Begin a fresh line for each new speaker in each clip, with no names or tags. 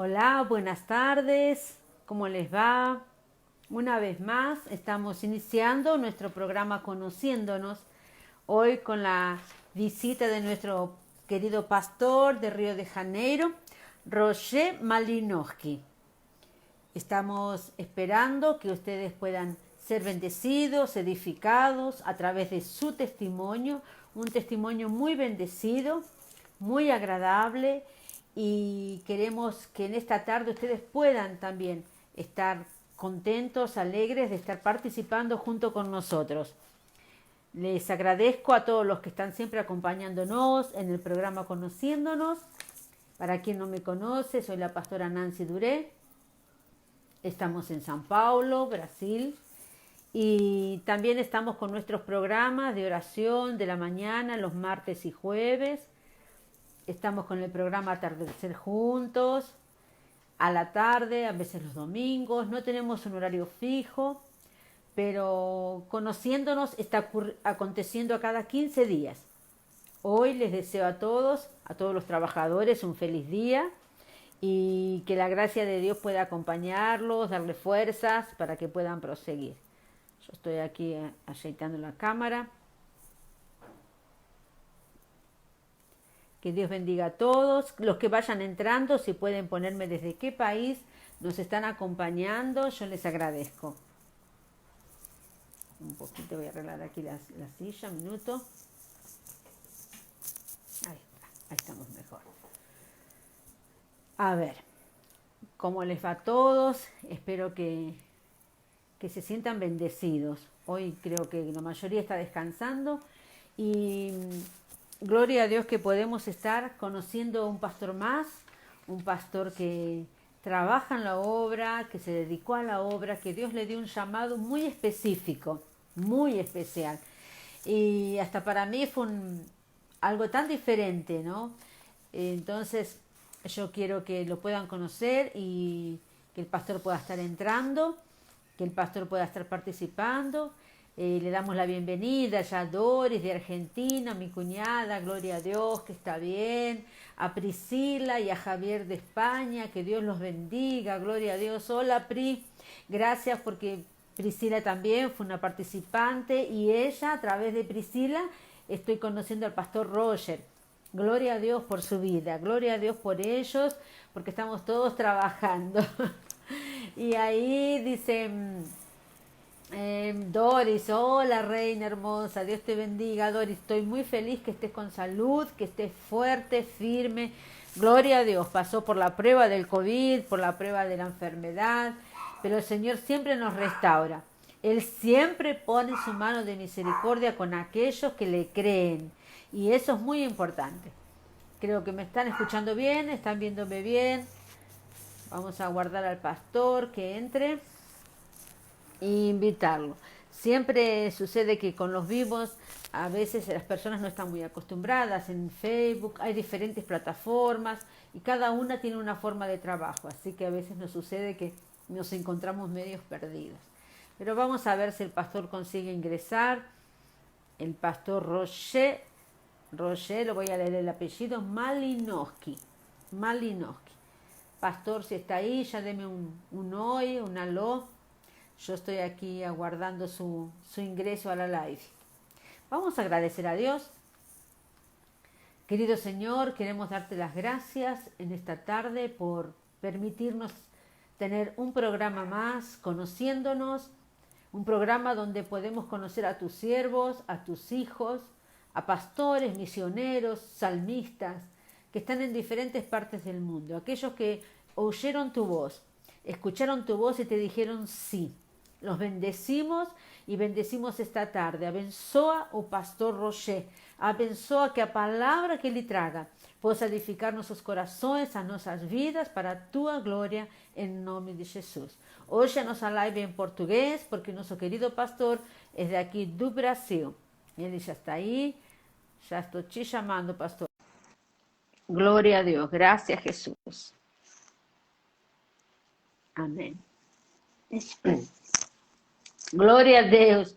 Hola, buenas tardes, ¿cómo les va? Una vez más estamos iniciando nuestro programa Conociéndonos, hoy con la visita de nuestro querido pastor de Río de Janeiro, Roger Malinowski. Estamos esperando que ustedes puedan ser bendecidos, edificados a través de su testimonio, un testimonio muy bendecido, muy agradable, y queremos que en esta tarde ustedes puedan también estar contentos, alegres de estar participando junto con nosotros. Les agradezco a todos los que están siempre acompañándonos en el programa Conociéndonos. Para quien no me conoce, soy la pastora Nancy Duré. Estamos en São Paulo, Brasil, y también estamos con nuestros programas de oración de la mañana, los martes y jueves. Estamos con el programa Atardecer Juntos, a la tarde, a veces los domingos. No tenemos un horario fijo, pero Conociéndonos está aconteciendo a cada 15 días. Hoy les deseo a todos los trabajadores, un feliz día, y que la gracia de Dios pueda acompañarlos, darle fuerzas para que puedan proseguir. Yo estoy aquí aceitando la cámara. Que Dios bendiga a todos. Los que vayan entrando, si pueden ponerme desde qué país nos están acompañando, yo les agradezco. Un poquito voy a arreglar aquí la silla, un minuto. Ahí estamos mejor. A ver, ¿cómo les va a todos? Espero que se sientan bendecidos. Hoy creo que la mayoría está descansando y gloria a Dios que podemos estar conociendo un pastor más, un pastor que trabaja en la obra, que se dedicó a la obra, que Dios le dio un llamado muy específico, muy especial. Y hasta para mí fue algo tan diferente, ¿no? Entonces yo quiero que lo puedan conocer y que el pastor pueda estar entrando, que el pastor pueda estar participando. Le damos la bienvenida ya a Doris de Argentina, mi cuñada, gloria a Dios, que está bien, a Priscila y a Javier de España, que Dios los bendiga, gloria a Dios. Hola Pri, gracias porque Priscila también fue una participante y ella, a través de Priscila, estoy conociendo al pastor Roger. Gloria a Dios por su vida, gloria a Dios por ellos, porque estamos todos trabajando. Y ahí dice Doris, hola reina hermosa, Dios te bendiga. Doris, estoy muy feliz que estés con salud, que estés fuerte, firme. Gloria a Dios, pasó por la prueba del COVID, por la prueba de la enfermedad, pero el Señor siempre nos restaura. Él siempre pone su mano de misericordia con aquellos que le creen. Y eso es muy importante. Creo que me están escuchando bien, están viéndome bien. Vamos a aguardar al pastor que entre e invitarlo. Siempre sucede que con los vivos a veces las personas no están muy acostumbradas. En Facebook hay diferentes plataformas y cada una tiene una forma de trabajo, así que a veces nos sucede que nos encontramos medios perdidos. Pero vamos a ver si el pastor consigue ingresar. El pastor Roger, lo voy a leer el apellido, Malinowski. Pastor, si está ahí, ya deme un hoy, un aló. Yo estoy aquí aguardando su ingreso a la live. Vamos a agradecer a Dios. Querido Señor, queremos darte las gracias en esta tarde por permitirnos tener un programa más, conociéndonos, un programa donde podemos conocer a tus siervos, a tus hijos, a pastores, misioneros, salmistas, que están en diferentes partes del mundo, aquellos que oyeron tu voz, escucharon tu voz y te dijeron sí. Los bendecimos e bendecimos esta tarde. Abençoa o pastor Roger. Abençoa que a palavra que ele traga possa edificar nossos corações, as nossas vidas, para a tua glória, em nome de Jesus. Hoje a nossa live é em português, porque nosso querido pastor é daqui do Brasil. Ele já está aí. Já estou te chamando, pastor. Glória a Deus. Graças a Jesus. Amém. Glória a Deus.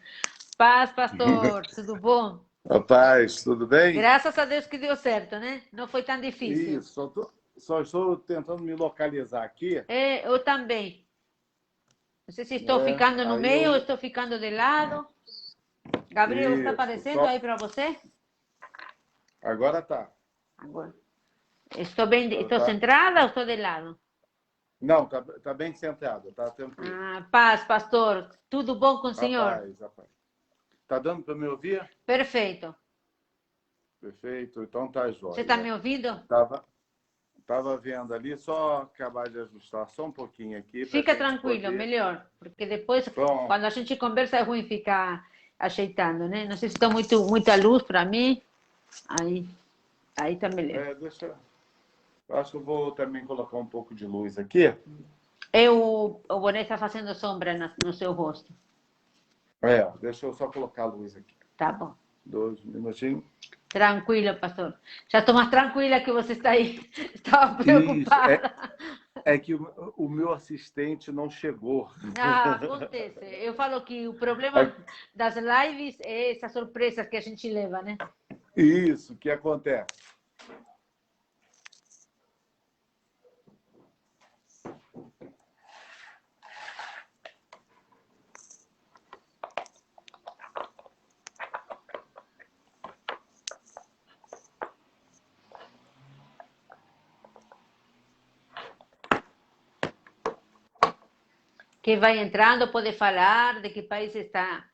Paz, pastor. Tudo bom?
A paz, tudo bem?
Graças a Deus que deu certo, né? Não foi tão difícil.
Isso, só estou tentando me localizar aqui.
Eu também. Não sei se estou ficando no meio ou estou ficando de lado. Gabriel, está aparecendo aí para você?
Agora tá.
Agora. Estou centrada ou estou de lado?
Não, tá bem centrado, tá tranquilo.
Paz, pastor. Tudo bom com o senhor?
Rapaz. Tá dando para me ouvir?
Perfeito.
Perfeito, então tá jóia.
Você está me ouvindo?
Tava vendo ali, só acabar de ajustar só um pouquinho aqui.
Fica tranquilo, melhor. Porque depois, quando a gente conversa, é ruim ficar ajeitando, né? Não sei se está muita luz para mim. Aí tá melhor.
Eu acho que eu vou também colocar um pouco de luz aqui.
O boné está fazendo sombra no seu rosto.
Deixa eu só colocar a luz aqui.
Tá bom.
2 minutinhos.
Tranquilo, pastor. Já estou mais tranquila que você está aí. Estava preocupada.
É que o meu assistente não chegou.
Acontece. Eu falo que o problema das lives é essas surpresas que a gente leva, né?
Isso, que acontece.
Quem vai entrando pode falar de que país está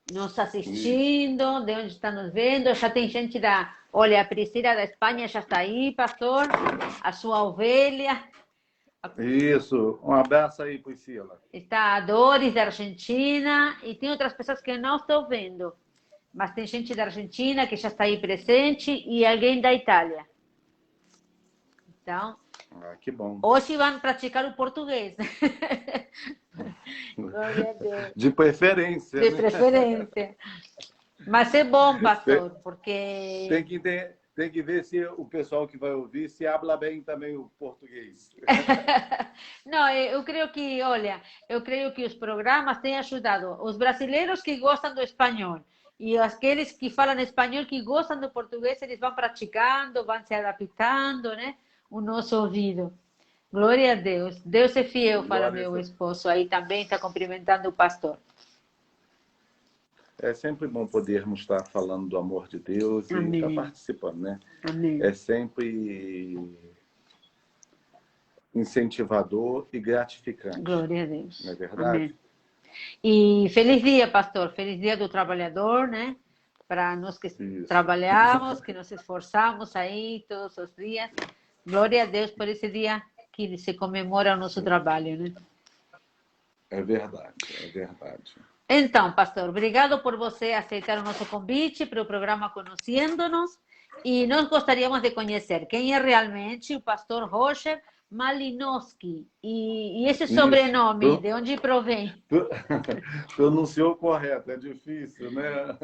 nos assistindo, de onde está nos vendo. Já tem gente da... Olha, a Priscila da Espanha já está aí, pastor. A sua ovelha.
Isso. Um abraço aí, Priscila.
Está a Doris da Argentina. E tem outras pessoas que não estou vendo. Mas tem gente da Argentina que já está aí presente e alguém da Itália. Então...
que bom.
Hoje vão praticar o português. Glória a Deus.
De preferência.
De preferência. Mas é bom, pastor, porque...
Tem que ver se o pessoal que vai ouvir se habla bem também o português.
Não, eu creio que os programas têm ajudado os brasileiros que gostam do espanhol e aqueles que falam espanhol que gostam do português, eles vão praticando, vão se adaptando, né? O nosso ouvido. Glória a Deus. Deus é fiel, fala meu esposo. Aí também está cumprimentando o pastor.
É sempre bom podermos estar falando do amor de Deus e estar participando, né?
Amém.
É sempre incentivador e gratificante.
Glória a Deus.
Não é verdade?
Amém. E feliz dia, pastor. Feliz dia do trabalhador, né? Para nós que trabalhamos, que nos esforçamos aí todos os dias. Glória a Deus por esse dia que se comemora o nosso trabalho, né?
É verdade, é verdade.
Então, pastor, obrigado por você aceitar o nosso convite para o programa Conhecendo-nos. E nós gostaríamos de conhecer quem é realmente o pastor Roger Malinowski. E esse sobrenome, de onde provém?
Pronunciou correto, é difícil, né?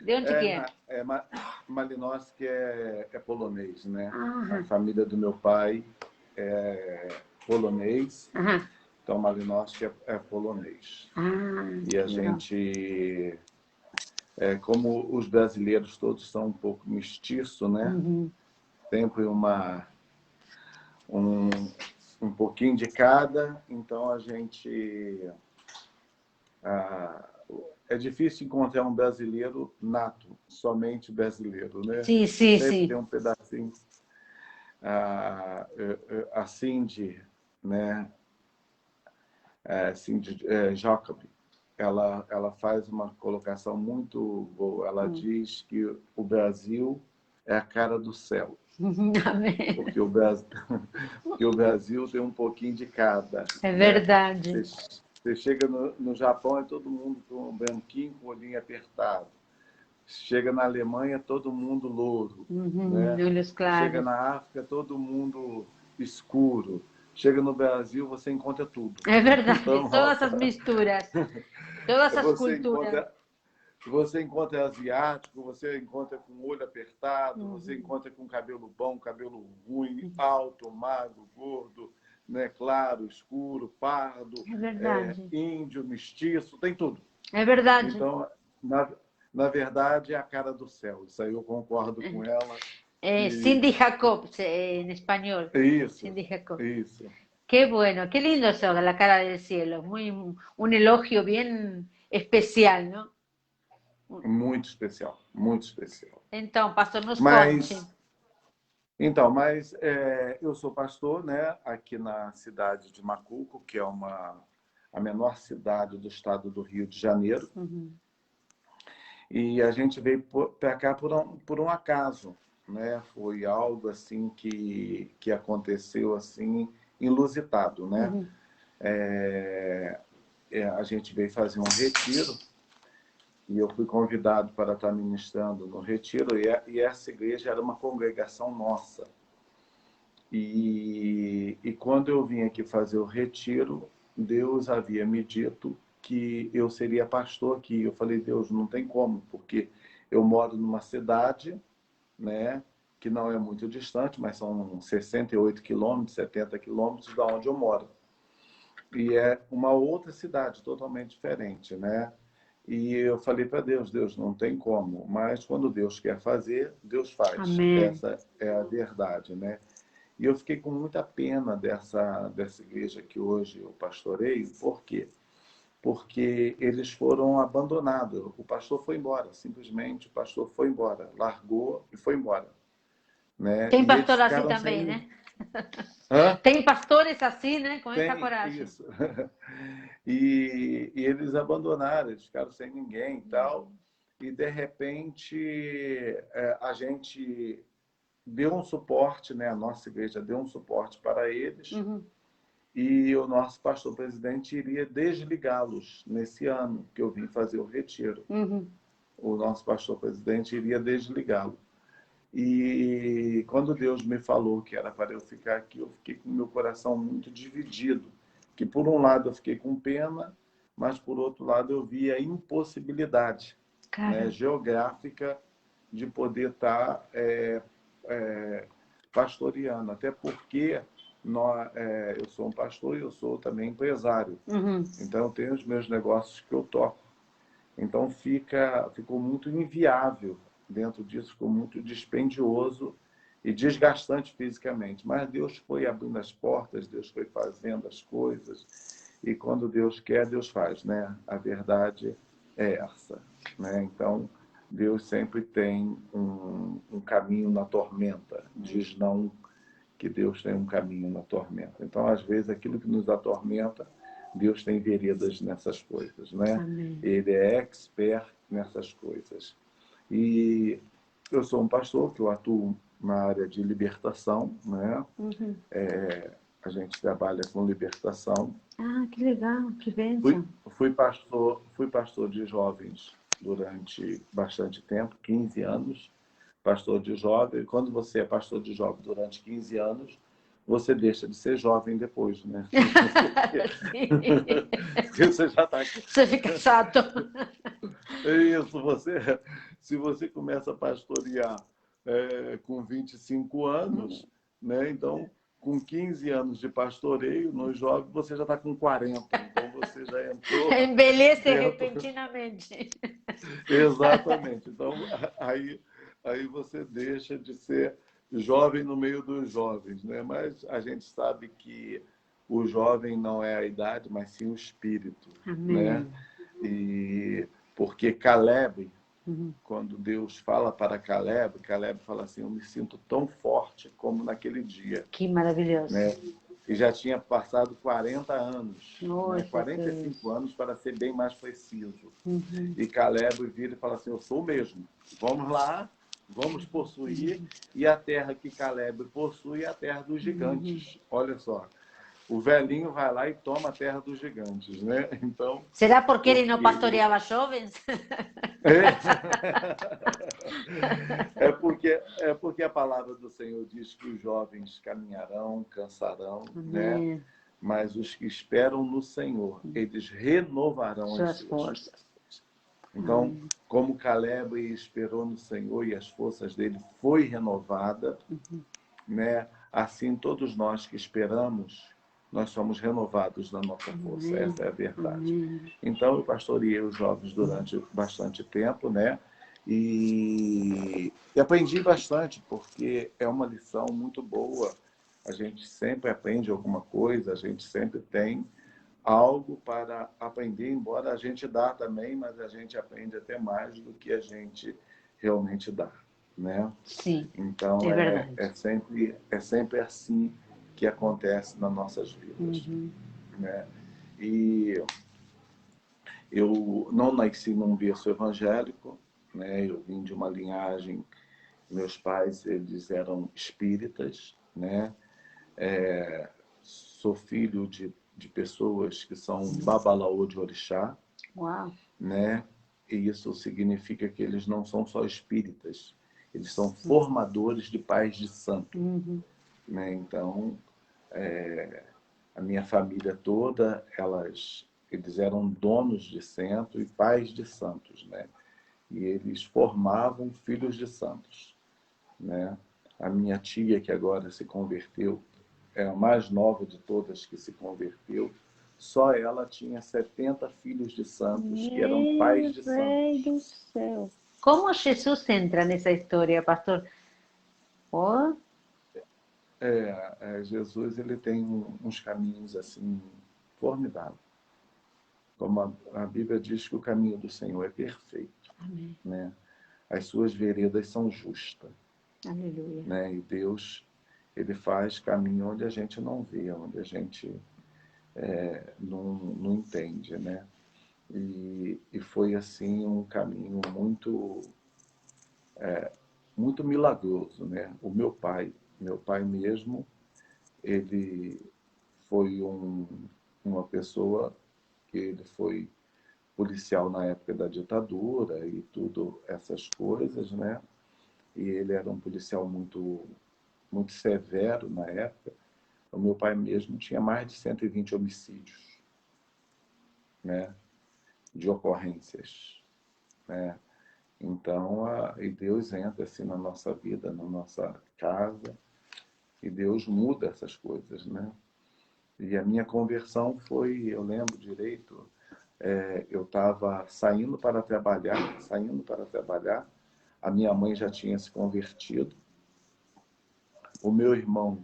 De onde que é?
Malinowski é polonês, né? A família do meu pai é polonês, então Malinowski é polonês. E a gente, como os brasileiros todos são um pouco mestiço, né? Sempre um pouquinho de cada, então a gente... é difícil encontrar um brasileiro nato, somente brasileiro, né?
Sim.
Sempre tem um pedacinho. A Cindy, né? Cindy Jacob, ela faz uma colocação muito boa. Ela diz que o Brasil é a cara do céu.
Amém.
Porque o Brasil tem um pouquinho de cada.
É verdade.
Né? Você chega no Japão, é todo mundo com um branquinho, com o olhinho apertado. Chega na Alemanha, todo mundo louro. Né?
Olhos claros.
Chega na África, todo mundo escuro. Chega no Brasil, você encontra tudo.
É verdade, então, todas essas misturas, todas essas culturas.
Você encontra asiático, você encontra com o olho apertado, você encontra com cabelo bom, cabelo ruim, alto, magro, gordo, né, claro, escuro, pardo, índio, mestiço, tem tudo.
É verdade.
Então, na verdade, é a cara do céu. Isso aí eu concordo com ela.
Cindy Jacobs, en español.
Isso,
Cindy Jacobs.
isso.
Qué bueno, qué lindo eso, La cara del cielo. Un elogio bien especial, ¿no?
Muito especial, muito especial.
Então, pastor, nos conte.
Mas eu sou pastor, né, aqui na cidade de Macuco, que é a menor cidade do estado do Rio de Janeiro.
Uhum.
E a gente veio para cá por um acaso, né? Foi algo assim que aconteceu assim inusitado, né?
Uhum.
A gente veio fazer um retiro e eu fui convidado para estar ministrando no retiro e essa igreja era uma congregação nossa. E quando eu vim aqui fazer o retiro, Deus havia me dito que eu seria pastor aqui. Eu falei, Deus, não tem como, porque eu moro numa cidade, né, que não é muito distante, mas são 68 quilômetros, 70 quilômetros da onde eu moro. E é uma outra cidade, totalmente diferente, né? E eu falei para Deus, Deus, não tem como. Mas quando Deus quer fazer, Deus faz.
Amém.
Essa é a verdade, né? E eu fiquei com muita pena dessa igreja que hoje eu pastoreio. Por quê? Porque eles foram abandonados. O pastor foi embora, simplesmente o pastor foi embora, largou e foi embora. Né?
Tem
E
pastor
eles
assim
ficaram
também,
sem...
né?
Hã?
Tem pastores assim, né? Com essa
Tem
coragem.
isso. E eles abandonaram, eles ficaram sem ninguém e tal. E, de repente, a gente deu um suporte, né? A nossa igreja deu um suporte para eles.
Uhum.
E o nosso pastor-presidente iria desligá-los nesse ano que eu vim fazer o retiro.
Uhum.
O nosso pastor-presidente iria desligá-lo. E quando Deus me falou que era para eu ficar aqui, eu fiquei com o meu coração muito dividido. Que por um lado eu fiquei com pena, mas por outro lado eu vi a impossibilidade, né, geográfica de poder estar pastoreando. Até porque eu sou um pastor e eu sou também empresário.
Uhum.
Então eu tenho os meus negócios que eu toco. Então ficou muito inviável dentro disso, ficou muito dispendioso e desgastante fisicamente. Mas Deus foi abrindo as portas, Deus foi fazendo as coisas. E quando Deus quer, Deus faz, né? A verdade é essa, né? Então, Deus sempre tem um caminho na tormenta. Diz não que Deus tem um caminho na tormenta. Então, às vezes, aquilo que nos atormenta, Deus tem veredas nessas coisas, né?
Amém.
Ele é expert nessas coisas. E eu sou um pastor que eu atuo na área de libertação, né?
Uhum.
A gente trabalha com libertação.
Ah, que legal, que bênção.
Fui pastor de jovens durante bastante tempo, 15 anos, pastor de jovem. Quando você é pastor de jovem durante 15 anos, você deixa de ser jovem depois, né? Porque você já está...
Você fica chato.
Isso, se você começa a pastorear com 25 anos, né? Então, com 15 anos de pastoreio, nos jovens, você já está com 40. Então, você já entrou...
Envelhece repentinamente.
Exatamente. Então, aí você deixa de ser jovem no meio dos jovens, né? Mas a gente sabe que o jovem não é a idade, mas sim o espírito.
Amém.
Né? E porque Caleb, quando Deus fala para Caleb fala assim, eu me sinto tão forte como naquele dia.
Que maravilhoso.
Né? E já tinha passado 40 anos,
Nossa,
né? 45 anos para ser bem mais preciso.
Uhum.
E Caleb vira e fala assim, eu sou o mesmo, vamos lá, vamos possuir. E a terra que Caleb possui é a terra dos gigantes. Olha só, o velhinho vai lá e toma a terra dos gigantes, né? Então,
será porque ele não pastoreava jovens?
É porque a palavra do Senhor diz que os jovens caminharão, cansarão, né? Mas os que esperam no Senhor, eles renovarão as suas forças. Então, como Caleb esperou no Senhor e as forças dele foi renovada, né? Assim todos nós que esperamos, nós somos renovados na nossa força. Essa é a verdade. Então, eu pastoreei os jovens durante bastante tempo, né? E aprendi bastante, porque é uma lição muito boa. A gente sempre aprende alguma coisa, a gente sempre tem algo para aprender, embora a gente dá também, mas a gente aprende até mais do que a gente realmente dá, né?
Sim,
Então,
é verdade.
é sempre assim que acontece nas nossas vidas, né? E eu não nasci num berço evangélico, né? Eu vim de uma linhagem, meus pais, eles eram espíritas, né? Sou filho de pessoas que são babalaô de orixá,
Uau.
né? E isso significa que eles não são só espíritas, eles são formadores de pais de santo, né? Então, a minha família toda, eles eram donos de centro e pais de santos, né? E eles formavam filhos de santos, né? A minha tia, que agora se converteu, é a mais nova de todas que se converteu, só ela tinha 70 filhos de santos, que eram pais
Meu
de
Deus
santos.
do céu. Como Jesus entra nessa história, pastor? Oh,
Jesus, ele tem uns caminhos assim formidáveis. Como a Bíblia diz que o caminho do Senhor é perfeito,
amém.
né? As suas veredas são justas,
Aleluia.
né? E Deus, ele faz caminho onde a gente não vê, onde a gente não entende, né? E foi assim um caminho muito milagroso, né? Meu pai mesmo, ele foi uma pessoa que ele foi policial na época da ditadura e tudo essas coisas, né? E ele era um policial muito severo na época. O meu pai mesmo tinha mais de 120 homicídios, né? De ocorrências, né? Então, e Deus entra assim na nossa vida, na nossa casa, e Deus muda essas coisas, né? E a minha conversão foi, eu lembro direito, eu estava saindo para trabalhar, a minha mãe já tinha se convertido, o meu irmão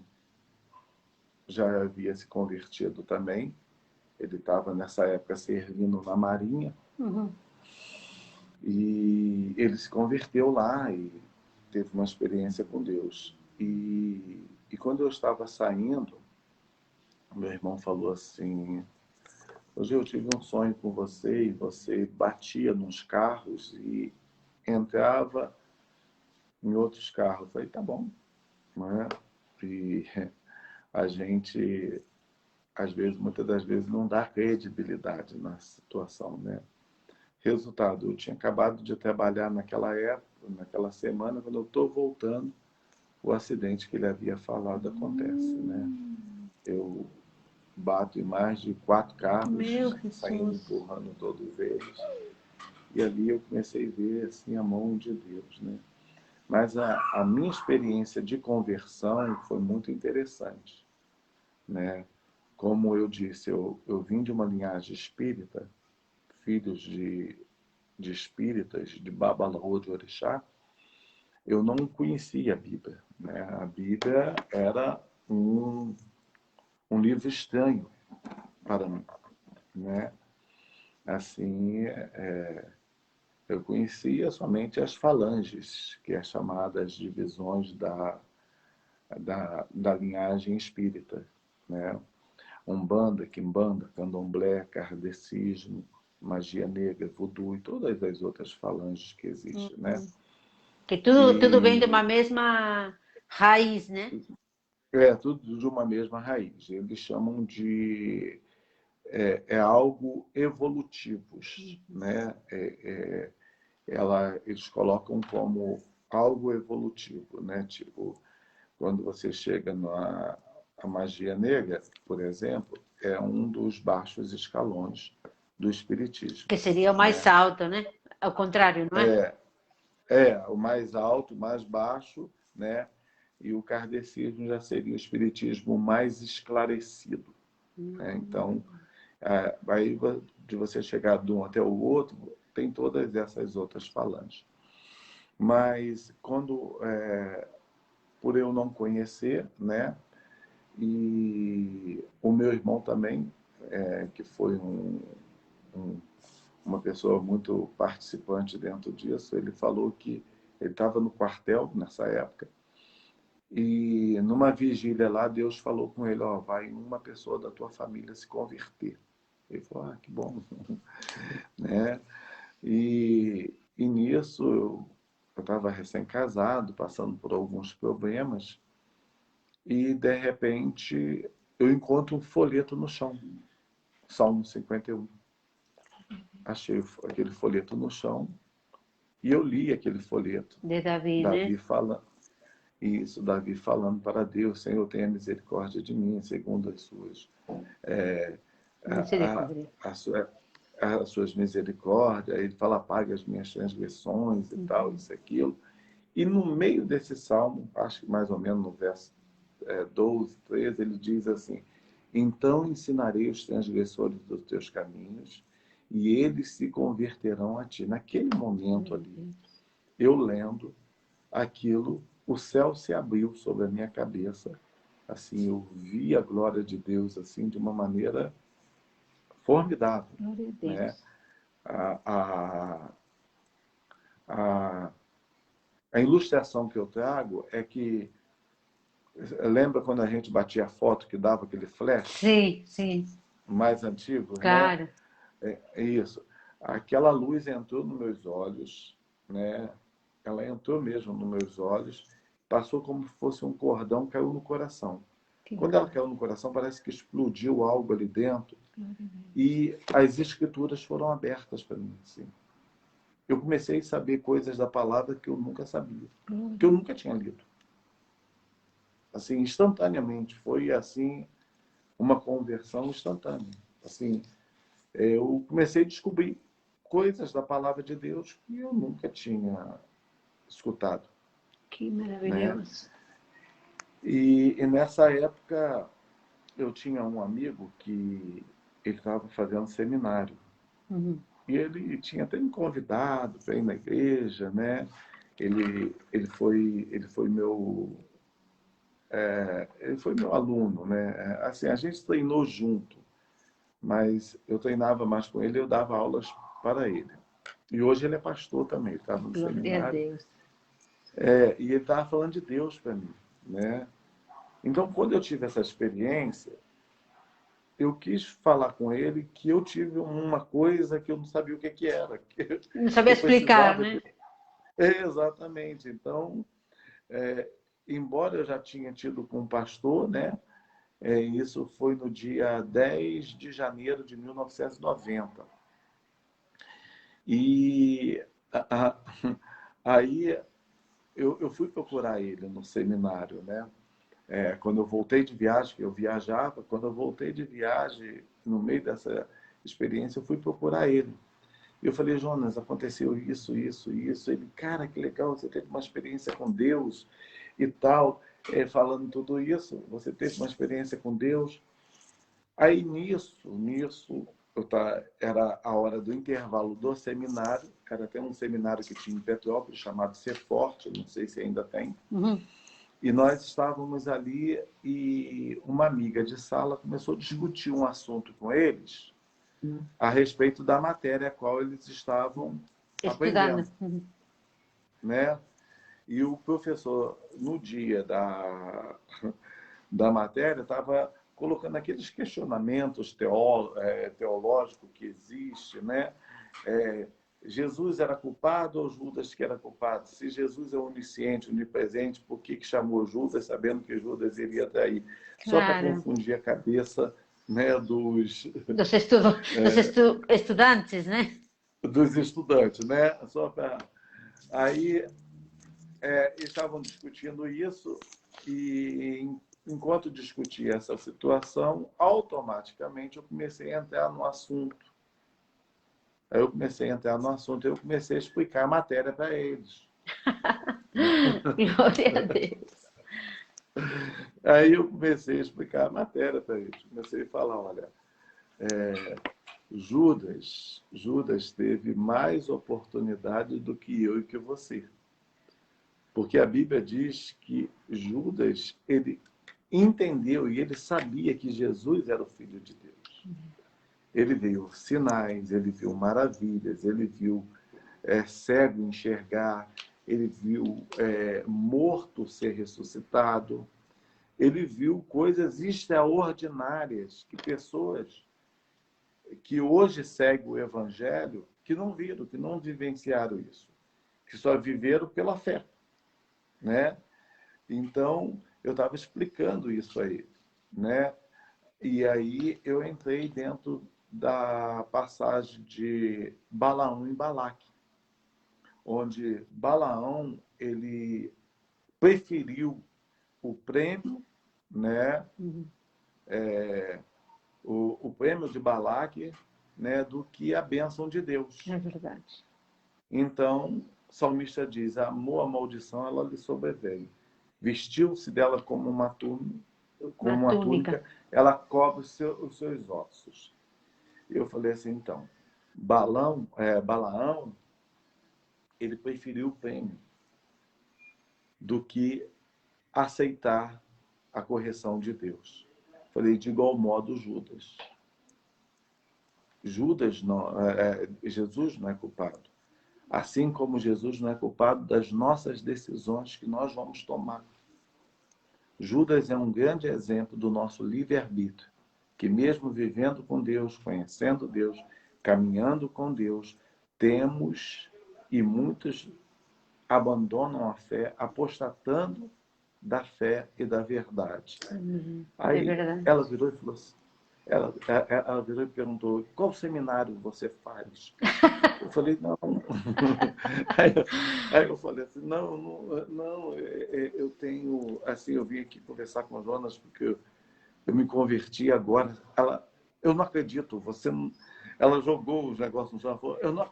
já havia se convertido também, ele estava nessa época servindo na Marinha, e ele se converteu lá e teve uma experiência com Deus. E quando eu estava saindo, meu irmão falou assim: hoje eu tive um sonho com você e você batia nos carros e entrava em outros carros. Eu falei, tá bom, né? E a gente, às vezes, muitas das vezes, não dá credibilidade na situação, né? Resultado, eu tinha acabado de trabalhar naquela época, naquela semana, quando eu estou voltando, o acidente que ele havia falado acontece, né? Eu bato em mais de 4
Meu
carros, saindo
Jesus.
empurrando todos eles. E ali eu comecei a ver assim, a mão de Deus, né? Mas a minha experiência de conversão foi muito interessante, né? Como eu disse, eu vim de uma linhagem espírita, filhos de espíritas, de Babalaô de Orixá. Eu não conhecia a Bíblia, né? A Bíblia era um livro estranho para mim, né? Assim, eu conhecia somente as falanges, que é chamadas divisões da linhagem espírita, né? Umbanda, Quimbanda, Candomblé, Kardecismo, magia negra, voodoo e todas as outras falanges que existem, né?
Que tudo vem de uma
E
mesma raiz, né?
é tudo de uma mesma raiz. Eles chamam de algo evolutivos, né? Eles colocam como algo evolutivo, né? Tipo, quando você chega na a magia negra, por exemplo, é um dos baixos escalões do espiritismo,
Que seria o mais
né?
alto, né? Ao contrário, não é?
O mais alto, o mais baixo, né? E o kardecismo já seria o espiritismo mais esclarecido, né? Então, aí de você chegar de um até o outro, tem todas essas outras falanges. Mas quando, por eu não conhecer, né? E o meu irmão também, que foi uma pessoa muito participante dentro disso, ele falou que ele estava no quartel nessa época, e numa vigília lá, Deus falou com ele, ó, vai uma pessoa da tua família se converter. Ele falou, que bom. Né? E nisso, eu estava recém-casado, passando por alguns problemas, e de repente eu encontro um folheto no chão, Salmo 51. Achei aquele folheto no chão e eu li aquele folheto.
De Davi,
Davi
né?
fala isso, Davi falando para Deus, Senhor, tenha misericórdia de mim, segundo as suas
Misericórdia.
as suas misericórdias. Ele fala, apague as minhas transgressões e tal, isso, aquilo. E no meio desse salmo, acho que mais ou menos no verso 12, 13, ele diz assim, então ensinarei os transgressores dos teus caminhos e eles se converterão a ti. Naquele momento ali, eu lendo aquilo, o céu se abriu sobre a minha cabeça. Assim, eu vi a glória de Deus assim de uma maneira formidável.
Glória a
Né?
Deus.
A ilustração que eu trago é que, lembra quando a gente batia a foto que dava aquele flash?
Sim, sim.
Mais antigos, né?
Claro.
É isso. Aquela luz entrou nos meus olhos, né? Ela entrou mesmo nos meus olhos, passou como se fosse um cordão, caiu no coração. Quando ela caiu no coração, parece que explodiu algo ali dentro e as escrituras foram abertas para mim. Assim. Eu comecei a saber coisas da palavra que eu nunca sabia, que eu nunca tinha lido. Assim, instantaneamente, foi assim uma conversão instantânea. Assim, eu comecei a descobrir coisas da palavra de Deus que eu nunca tinha escutado.
Que
Né?
maravilhoso.
E nessa época eu tinha um amigo que ele estava fazendo seminário. E ele tinha até me convidado para ir na igreja, né? Ele foi meu aluno, né? Assim, a gente treinou junto, mas eu treinava mais com ele, eu dava aulas para ele. E hoje ele é pastor também, ele estava no
Glória a
seminário.
Deus.
E ele estava falando de Deus para mim, né? Então, quando eu tive essa experiência, eu quis falar com ele que eu tive uma coisa que eu não sabia o que era. Que
Não sabia
eu
explicar,
precisava
né?
de... Exatamente. Então, embora eu já tinha tido com um pastor, né? Isso foi no dia 10 de janeiro de 1990. E aí eu fui procurar ele no seminário, né? Quando eu voltei de viagem, eu viajava, quando eu voltei de viagem, no meio dessa experiência, eu fui procurar ele. E eu falei, Jonas, aconteceu isso, isso, isso. Ele, cara, que legal, você teve uma experiência com Deus e tal. Falando tudo isso, você teve uma experiência com Deus. Aí nisso era a hora do intervalo do seminário. Cara, tem um seminário que tinha em Petrópolis chamado Ser Forte, não sei se ainda tem. E nós estávamos ali e uma amiga de sala começou a discutir um assunto com eles a respeito da matéria a qual eles estavam
Estudando.
aprendendo. Né? E o professor, no dia da matéria, estava colocando aqueles questionamentos teológicos que existem, né? Jesus era culpado ou Judas que era culpado? Se Jesus é onisciente, onipresente, por que chamou Judas, sabendo que Judas iria trair? Só para
Claro.
confundir a cabeça, né, dos
estudantes, né?
Dos estudantes, né? Só para... Aí estavam discutindo isso e enquanto discutia essa situação, automaticamente eu comecei a entrar no assunto. Aí eu comecei a entrar no assunto e eu comecei a explicar a matéria para eles.
Glória a Deus.
Aí eu comecei a explicar a matéria para eles. Comecei a falar, olha, Judas teve mais oportunidade do que eu e que você. Porque a Bíblia diz que Judas, ele entendeu e ele sabia que Jesus era o Filho de Deus. Ele viu sinais, ele viu maravilhas, ele viu cego enxergar, ele viu morto ser ressuscitado, ele viu coisas extraordinárias que pessoas que hoje seguem o Evangelho, que não viram, que não vivenciaram isso, que só viveram pela fé, né? Então, eu estava explicando isso a ele, né? E aí eu entrei dentro da passagem de Balaão e Balaque, onde Balaão ele preferiu o prêmio, né? O prêmio de Balaque, né? Do que a bênção de Deus.
É verdade.
Então, o salmista diz: amou a maldição, ela lhe sobreveio. Vestiu-se dela como uma túnica, ela cobre os seus ossos. Eu falei assim, então, Balaão, ele preferiu o prêmio do que aceitar a correção de Deus. Falei, de igual modo, Judas. Jesus não é culpado. Assim como Jesus não é culpado das nossas decisões que nós vamos tomar. Judas é um grande exemplo do nosso livre-arbítrio, que mesmo vivendo com Deus, conhecendo Deus, caminhando com Deus, temos, e muitos abandonam a fé, apostatando da fé e da verdade. Aí ela virou e falou assim, ela virou e perguntou, qual seminário você faz? Eu falei, não. Aí eu falei assim, não, eu tenho, assim, eu vim aqui conversar com a Jonas porque eu me converti agora. Eu não acredito, ela jogou os negócios no chão, ela falou, eu não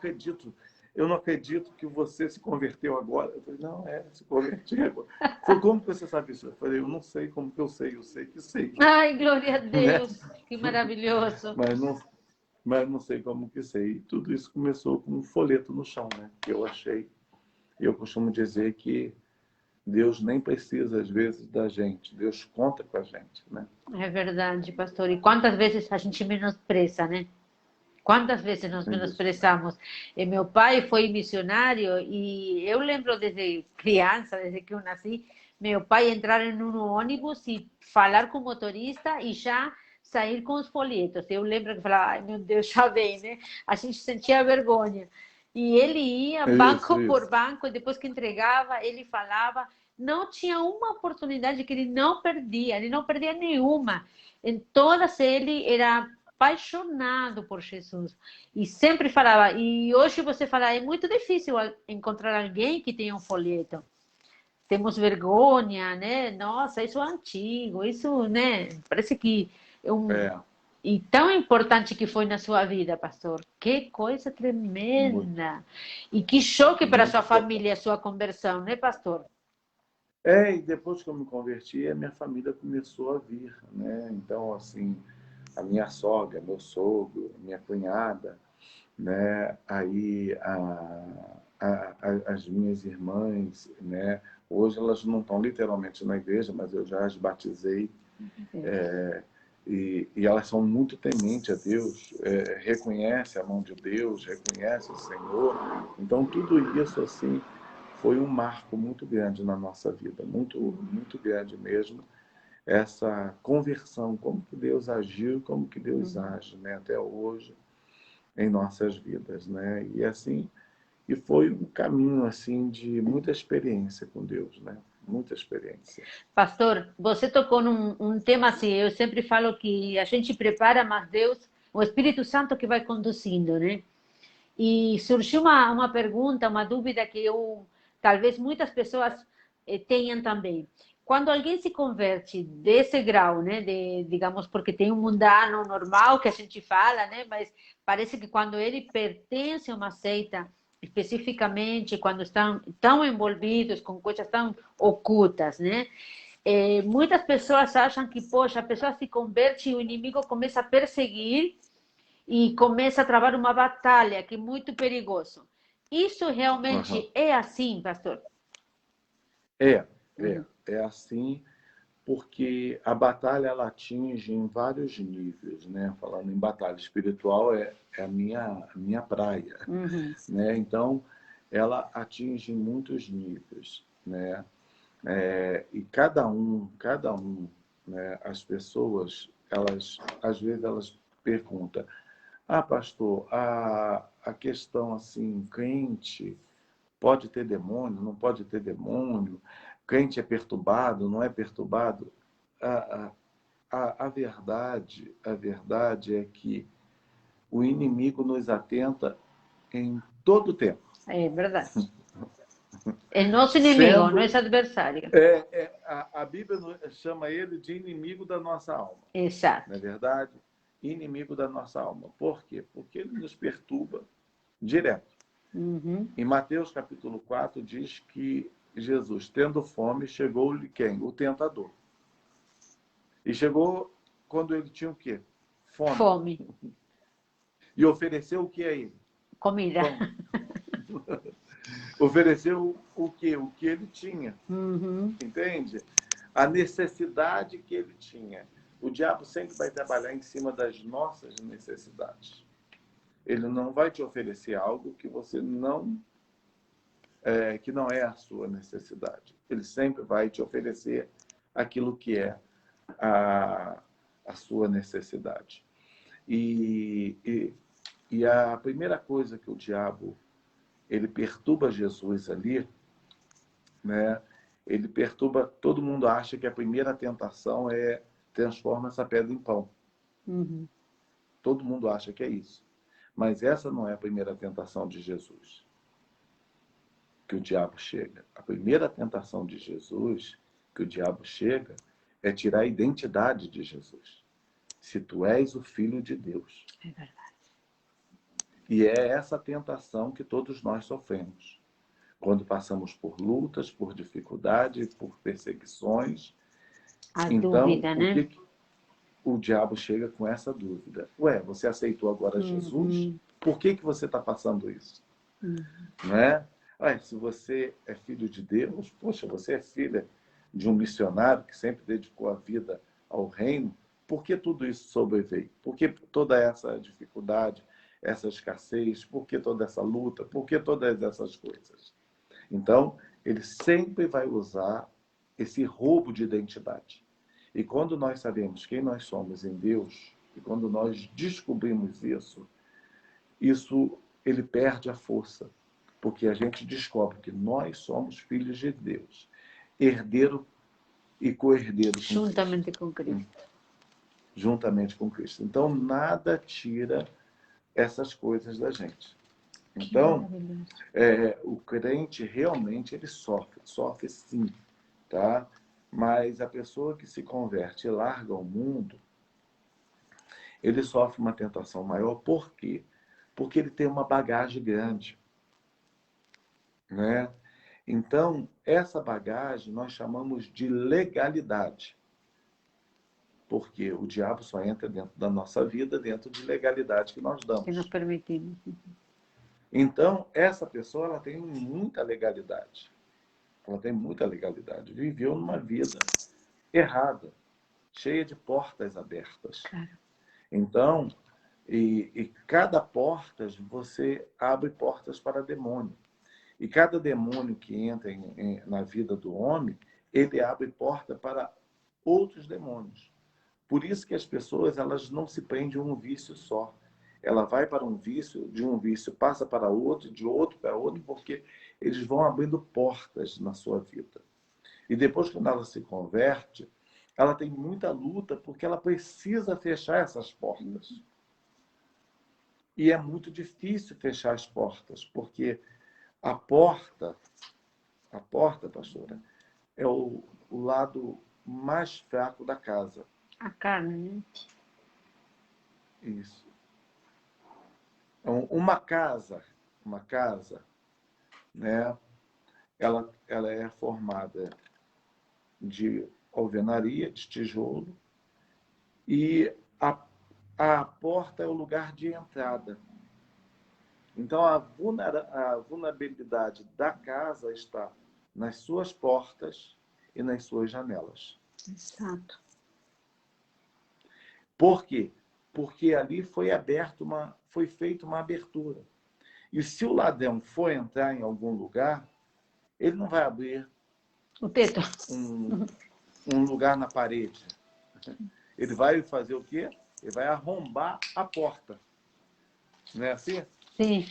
acredito que você se converteu agora. Eu falei, não, se converti agora. Falei, como que você sabe isso? Eu falei, eu não sei como que eu sei que sei.
Ai, glória a Deus, né? Que maravilhoso.
Mas não sei como que sei. E tudo isso começou com um folheto no chão, né? Que eu achei. E eu costumo dizer que Deus nem precisa, às vezes, da gente. Deus conta com a gente, né?
É verdade, pastor. E quantas vezes a gente menospreza, né? Quantas vezes nós menosprezamos? E meu pai foi missionário e eu lembro desde criança, desde que eu nasci, meu pai entrar em um ônibus e falar com o motorista e já sair com os folhetos. Eu lembro que falava, ai meu Deus, já vem, né? A gente sentia vergonha. E ele ia banco por banco, e depois que entregava, ele falava. Não tinha uma oportunidade que ele não perdia nenhuma. Em todas ele era apaixonado por Jesus e sempre falava. E hoje você fala, é muito difícil encontrar alguém que tenha um folheto. Temos vergonha, né? Nossa, isso é antigo, isso, né? Parece que E tão importante que foi na sua vida, pastor. Que coisa tremenda. Muito. E que choque para a sua família, a sua conversão, né, pastor?
E depois que eu me converti, a minha família começou a vir, né? Então, assim, a minha sogra, meu sogro, minha cunhada, né? Aí as minhas irmãs, né? Hoje elas não estão literalmente na igreja, mas eu já as batizei. E elas são muito tementes a Deus, reconhecem a mão de Deus, reconhecem o Senhor. Então, tudo isso, assim, foi um marco muito grande na nossa vida, muito, muito grande mesmo. Essa conversão, como que Deus agiu, como que Deus age, né, até hoje em nossas vidas, né? E assim, e foi um caminho assim de muita experiência com Deus, né? Muita experiência.
Pastor, você tocou num tema assim, eu sempre falo que a gente prepara, mas Deus, o Espírito Santo que vai conduzindo, né? E surgiu uma pergunta, uma dúvida que talvez muitas pessoas tenham também. Quando alguém se converte desse grau, né, digamos, porque tem um mundano normal que a gente fala, né, mas parece que quando ele pertence a uma seita, especificamente quando estão tão envolvidos com coisas tão ocultas, né, muitas pessoas acham que, poxa, a pessoa se converte e o inimigo começa a perseguir e começa a travar uma batalha que é muito perigoso. Isso realmente é assim, pastor?
É assim, porque a batalha ela atinge em vários níveis, né? Falando em batalha espiritual, é a minha praia, né? Então, ela atinge muitos níveis, né? E cada um, né? As pessoas, às vezes elas perguntam: pastor, a questão assim, crente pode ter demônio, não pode ter demônio, crente é perturbado, não é perturbado? A, a verdade é que o inimigo nos atenta em todo o tempo.
É verdade. É nosso inimigo, nosso adversário.
A Bíblia chama ele de inimigo da nossa alma.
Exato.
Não é verdade? Inimigo da nossa alma. Por quê? Porque ele nos perturba direto. Em Mateus capítulo 4 diz que Jesus, tendo fome, chegou-lhe quem? O tentador. E chegou quando ele tinha o quê? Fome. E ofereceu o que a ele?
Comida.
Ofereceu o quê? O que ele tinha. Entende? A necessidade que ele tinha. O diabo sempre vai trabalhar em cima das nossas necessidades. Ele não vai te oferecer algo que você que não é a sua necessidade. Ele sempre vai te oferecer aquilo que é a sua necessidade. E a primeira coisa que o diabo ele perturba Jesus ali, né? Ele perturba, todo mundo acha que a primeira tentação é transforma essa pedra em pão. Todo mundo acha que é isso. Mas essa não é a primeira tentação de Jesus, que o diabo chega. A primeira tentação de Jesus, que o diabo chega, é tirar a identidade de Jesus. Se tu és o Filho de Deus.
É verdade.
E é essa tentação que todos nós sofremos. Quando passamos por lutas, por dificuldades, por perseguições.
A
então,
dúvida, né?
O diabo chega com essa dúvida. Você aceitou agora Jesus? Por que você está passando isso? Não é? Se você é filho de Deus, poxa, você é filha de um missionário que sempre dedicou a vida ao reino, por que tudo isso sobreveio? Por que toda essa dificuldade, essa escassez? Por que toda essa luta? Por que todas essas coisas? Então, ele sempre vai usar esse roubo de identidade. E quando nós sabemos quem nós somos em Deus, e quando nós descobrimos isso, ele perde a força. Porque a gente descobre que nós somos filhos de Deus, herdeiro e co-herdeiro
juntamente com Cristo.
Juntamente com Cristo. Então, nada tira essas coisas da gente. Então, o crente realmente ele sofre sim, tá? Mas a pessoa que se converte e larga o mundo, ele sofre uma tentação maior. Por quê? Porque ele tem uma bagagem grande, né? Então, essa bagagem nós chamamos de legalidade. Porque o diabo só entra dentro da nossa vida, dentro de legalidade que nós damos.
Que nós permitimos.
Então, essa pessoa ela tem muita legalidade. Ela tem muita legalidade. Viveu numa vida errada, cheia de portas abertas.
Claro.
Então, e cada porta, você abre portas para demônio. E cada demônio que entra na vida do homem, ele abre porta para outros demônios. Por isso que as pessoas elas não se prendem a um vício só. Ela vai para um vício, de um vício passa para outro, de outro para outro, porque eles vão abrindo portas na sua vida. E depois, quando ela se converte, ela tem muita luta, porque ela precisa fechar essas portas. E é muito difícil fechar as portas, porque a porta, pastora, é o lado mais fraco da casa.
A carne, né?
Isso. Então, uma casa, né? Ela é formada de alvenaria, de tijolo, e a porta é o lugar de entrada. Então, a vulnerabilidade da casa está nas suas portas e nas suas janelas.
Exato.
Por quê? Porque ali foi feita uma abertura. E se o ladrão for entrar em algum lugar, ele não vai abrir
o teto.
Um lugar na parede. Ele vai fazer o quê? Ele vai arrombar a porta. Não é assim?
Sim.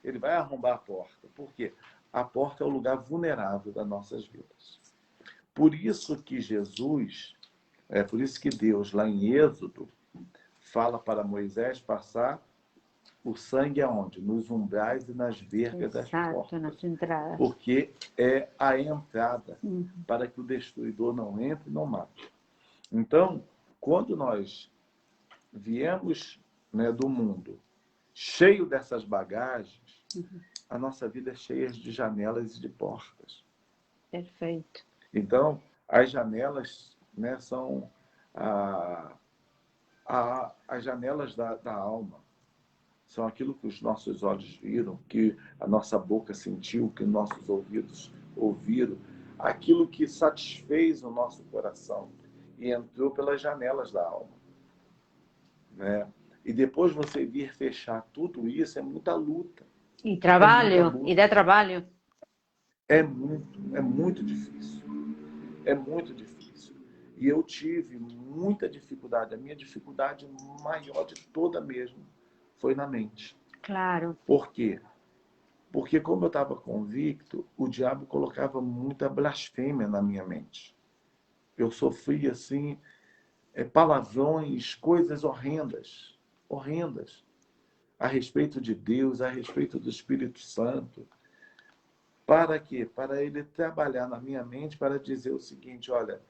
Ele vai arrombar a porta. Por quê? A porta é o lugar vulnerável das nossas vidas. Por isso que Jesus, por isso que Deus, lá em Êxodo, fala para Moisés passar o sangue aonde? Nos umbrais e nas vergas das portas.
Nas entradas.
Porque é a entrada para que o destruidor não entre e não mate. Então, quando nós viemos, né, do mundo cheio dessas bagagens, a nossa vida é cheia de janelas e de portas.
Perfeito.
Então, as janelas, né, são as janelas da alma. São aquilo que os nossos olhos viram, que a nossa boca sentiu, que nossos ouvidos ouviram, aquilo que satisfez o nosso coração e entrou pelas janelas da alma. Né? E depois você vir fechar tudo isso é muita luta.
E trabalho, e dá trabalho.
É muito difícil. É muito difícil. E eu tive muita dificuldade. A minha dificuldade maior de toda mesmo foi na mente.
Claro.
Por quê? Porque como eu estava convicto, o diabo colocava muita blasfêmia na minha mente. Eu sofria, assim, palavrões, coisas horrendas, a respeito de Deus, a respeito do Espírito Santo. Para quê? Para ele trabalhar na minha mente para dizer o seguinte, olha,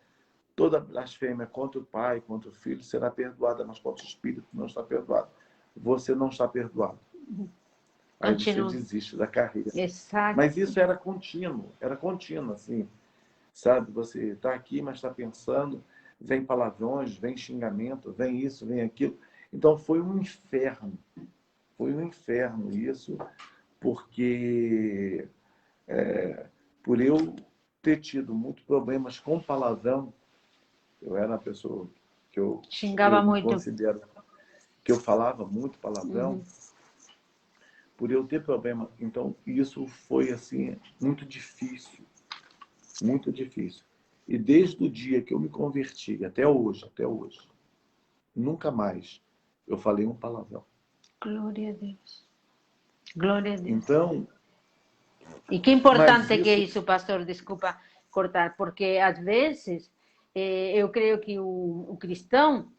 toda blasfêmia contra o Pai, contra o Filho será perdoada, mas contra o Espírito não está perdoado. Você não está perdoado. Aí você desiste da carreira.
Exato.
Mas isso era contínuo, assim. Sabe, você está aqui, mas está pensando, vem palavrões, vem xingamento, vem isso, vem aquilo. Então foi um inferno isso, porque por eu ter tido muitos problemas com palavrão, eu era uma pessoa que eu
muito.
Considero que eu falava muito palavrão, por eu ter problema. Então, isso foi assim muito difícil. Muito difícil. E desde o dia que eu me converti, até hoje, nunca mais eu falei um palavrão.
Glória a Deus. Glória a Deus.
Então...
E que importante que é isso, pastor, desculpa cortar, porque às vezes, eu creio que o cristão,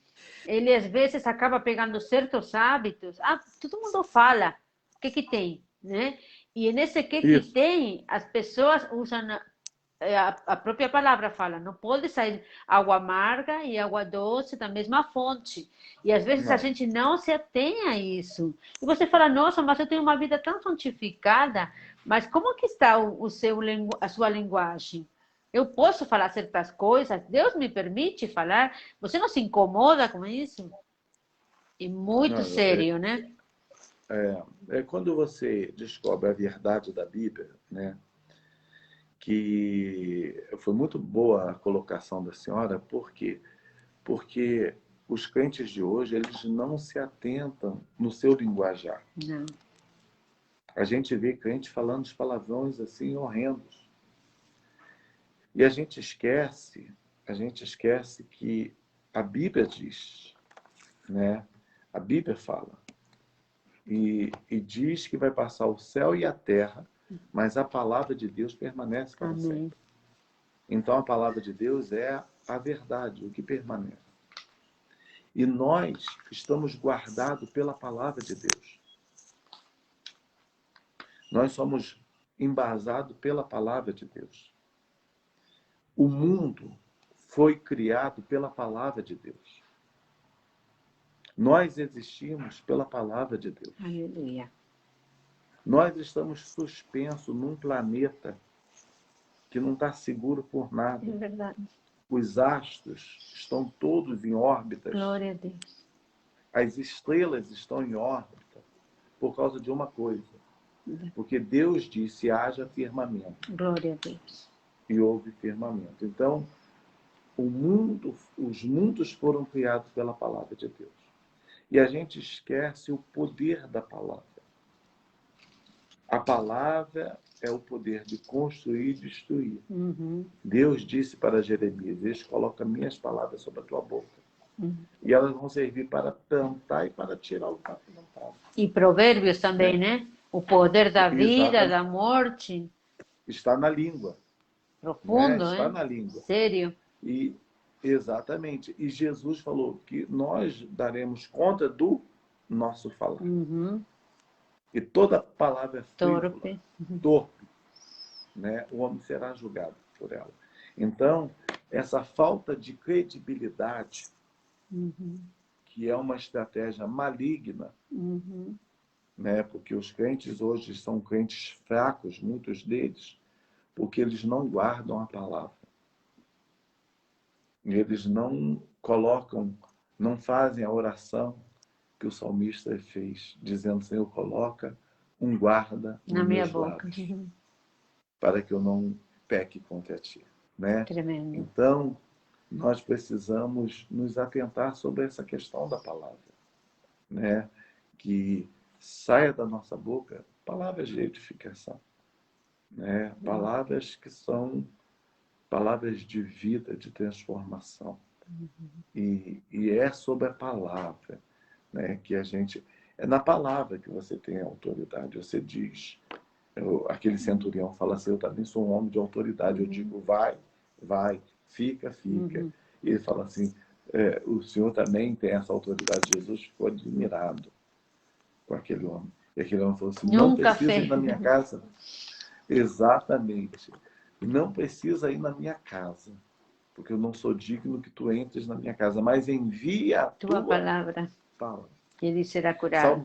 ele às vezes acaba pegando certos hábitos. Todo mundo fala, o que tem, né? E nesse que tem, as pessoas usam a própria palavra fala, não pode sair água amarga e água doce da mesma fonte. E às vezes a gente não se atém a isso. E você fala, nossa, mas eu tenho uma vida tão santificada, mas como que está a sua linguagem? Eu posso falar certas coisas? Deus me permite falar? Você não se incomoda com isso? É muito sério, né?
Quando você descobre a verdade da Bíblia, né? Que foi muito boa a colocação da senhora, porque os crentes de hoje, eles não se atentam no seu linguajar.
Não.
A gente vê crente falando os palavrões assim horrendos. E a gente esquece que a Bíblia diz, né? A Bíblia fala. E diz que vai passar o céu e a terra, mas a palavra de Deus permanece para sempre. Então, a palavra de Deus é a verdade, o que permanece. E nós estamos guardados pela palavra de Deus. Nós somos embasados pela palavra de Deus. O mundo foi criado pela palavra de Deus. Nós existimos pela palavra de Deus.
Aleluia.
Nós estamos suspensos num planeta que não está seguro por nada.
É verdade.
Os astros estão todos em órbitas.
Glória a Deus.
As estrelas estão em órbita por causa de uma coisa. Porque Deus disse, haja firmamento.
Glória a Deus.
E houve firmamento. Então, os mundos foram criados pela palavra de Deus. E a gente esquece o poder da palavra. A palavra é o poder de construir e destruir. Deus disse para Jeremias, Deus coloca minhas palavras sobre a tua boca. E elas vão servir para plantar e para tirar o que está plantado.
E Provérbios também, né? O poder da vida, da morte.
Está na língua.
Profundo,
né? Está na língua.
Sério.
E, exatamente. E Jesus falou que nós daremos conta do nosso falar. E toda palavra frívola, torpe, né? O homem será julgado por ela. Então, essa falta de credibilidade, que é uma estratégia maligna, né? Porque os crentes hoje são crentes fracos, muitos deles, porque eles não guardam a palavra. Eles não colocam, não fazem a oração que o salmista fez, dizendo, Senhor, coloca um guarda
na minha
boca, para que eu não peque contra ti. Né?
Tremendo.
Então, nós precisamos nos atentar sobre essa questão da palavra. Né? Que saia da nossa boca palavras de edificação. Né? Palavras que são palavras de vida, de transformação. E é sobre a palavra, né, que a gente... É na palavra que você tem autoridade. Você diz... aquele centurião fala assim, eu também sou um homem de autoridade. Eu digo, vai, vai, fica, fica. E ele fala assim, o senhor também tem essa autoridade. Jesus ficou admirado com aquele homem. E aquele homem falou assim, não precisa ir na minha casa. Exatamente. Não precisa ir na minha casa, porque eu não sou digno que tu entres na minha casa, mas envia a tua palavra.
E ele será curado.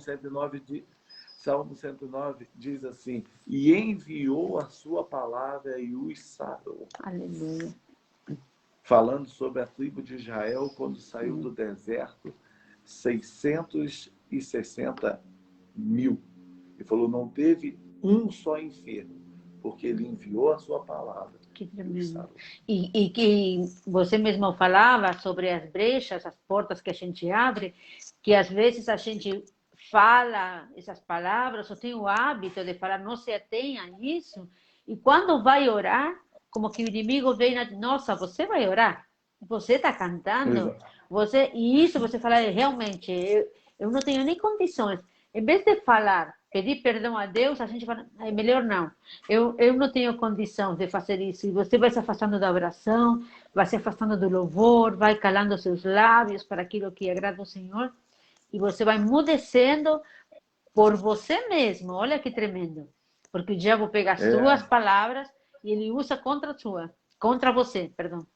Salmo 109 diz assim, e enviou a sua palavra e os sarou.
Aleluia.
Falando sobre a tribo de Israel, quando saiu do deserto, 660 mil. Ele falou, não teve um só enfermo, porque ele enviou a sua palavra.
Que tremendo. E que você mesmo falava sobre as brechas, as portas que a gente abre, que às vezes a gente fala essas palavras, ou tem o hábito de falar, não se atenha a isso, e quando vai orar, como que o inimigo vem, nossa, você vai orar? Você está cantando? E isso você fala, realmente, eu não tenho nem condições. Em vez de falar, pedir perdão a Deus, a gente fala, é melhor não. Eu não tenho condição de fazer isso. E você vai se afastando da oração, vai se afastando do louvor, vai calando seus lábios para aquilo que agrada ao Senhor. E você vai emudecendo por você mesmo. Olha que tremendo. Porque o diabo pega as suas palavras e ele usa contra você, perdão.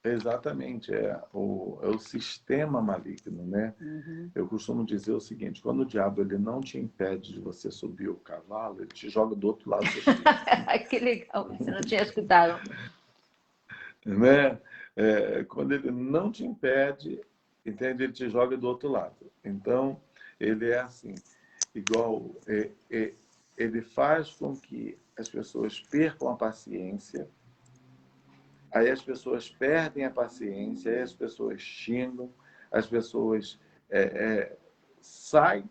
Exatamente, é o sistema maligno, né? Eu costumo dizer o seguinte, quando o diabo ele não te impede de você subir o cavalo, ele te joga do outro lado do filho.
Que legal, você não tinha escutado.
Né? Quando ele não te impede, entende? Ele te joga do outro lado. Então, ele é assim, igual, ele faz com que as pessoas percam a paciência. Aí as pessoas perdem a paciência, aí as pessoas xingam, as pessoas saem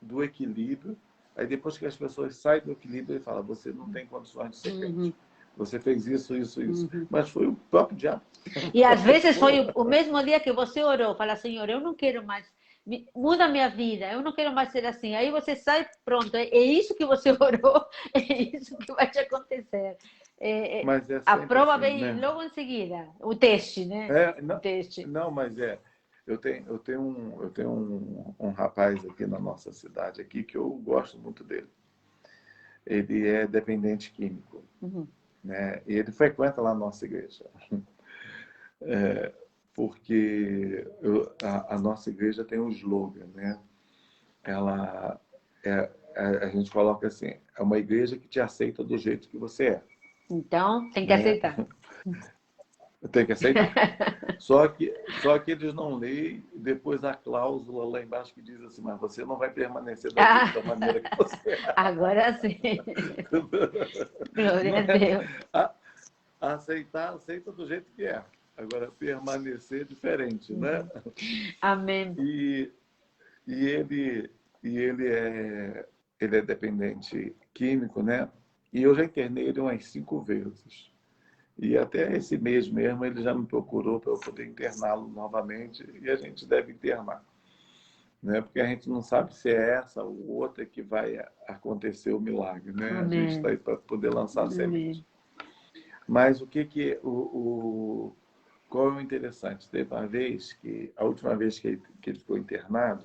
do equilíbrio. Aí depois que as pessoas saem do equilíbrio, ele fala, você não tem condições de ser crente. Você fez isso, isso, isso. Mas foi o próprio diabo.
E às vezes foi o mesmo dia que você orou, fala, Senhor, eu não quero mais, muda minha vida, eu não quero mais ser assim. Aí você sai, pronto, é isso que você orou, é isso que vai te acontecer.
Mas
a prova
assim,
vem, né? Logo em seguida, o teste, né?
Não,
o teste.
Não, mas eu tenho um rapaz aqui na nossa cidade aqui que eu gosto muito dele. Ele é dependente químico, né? E ele frequenta lá a nossa igreja, porque a nossa igreja tem um slogan, né? Ela a gente coloca assim, é uma igreja que te aceita do jeito que você é.
Então, tem que aceitar.
Tem que aceitar. Só que eles não leem depois a cláusula lá embaixo que diz assim, mas você não vai permanecer da maneira que você é.
Agora sim. Glória a Deus.
Aceitar, aceita do jeito que é. Agora, permanecer diferente, né?
Amém.
E ele é dependente químico, né? E eu já internei ele umas 5 vezes. E até esse mês mesmo ele já me procurou para eu poder interná-lo novamente e a gente deve internar, né? Porque a gente não sabe se é essa ou outra que vai acontecer o milagre, né?
Amém.
A gente está aí para poder lançar semente. Mas o que qual é o interessante? Teve uma vez a última vez que ele ficou internado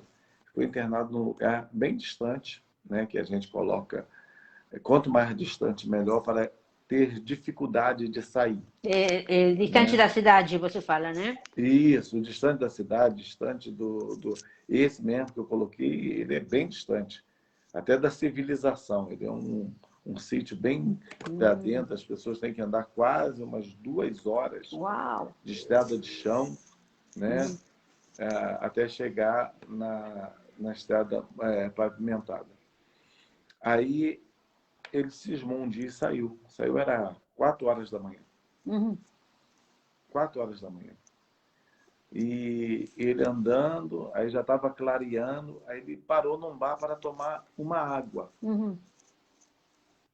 num lugar bem distante, né? Que a gente coloca, quanto mais distante melhor para ter dificuldade de sair.
Distante, né? Da cidade, você fala, né?
Isso, distante da cidade, distante esse mesmo que eu coloquei, ele é bem distante, até da civilização. Ele é um sítio bem para dentro, as pessoas têm que andar quase umas 2 horas de estrada de chão, né? Até chegar na estrada pavimentada. Aí ele cismou um dia e saiu. Saiu, era 4 horas da manhã. 4 horas da manhã. E ele andando, aí já estava clareando, aí ele parou num bar para tomar uma água.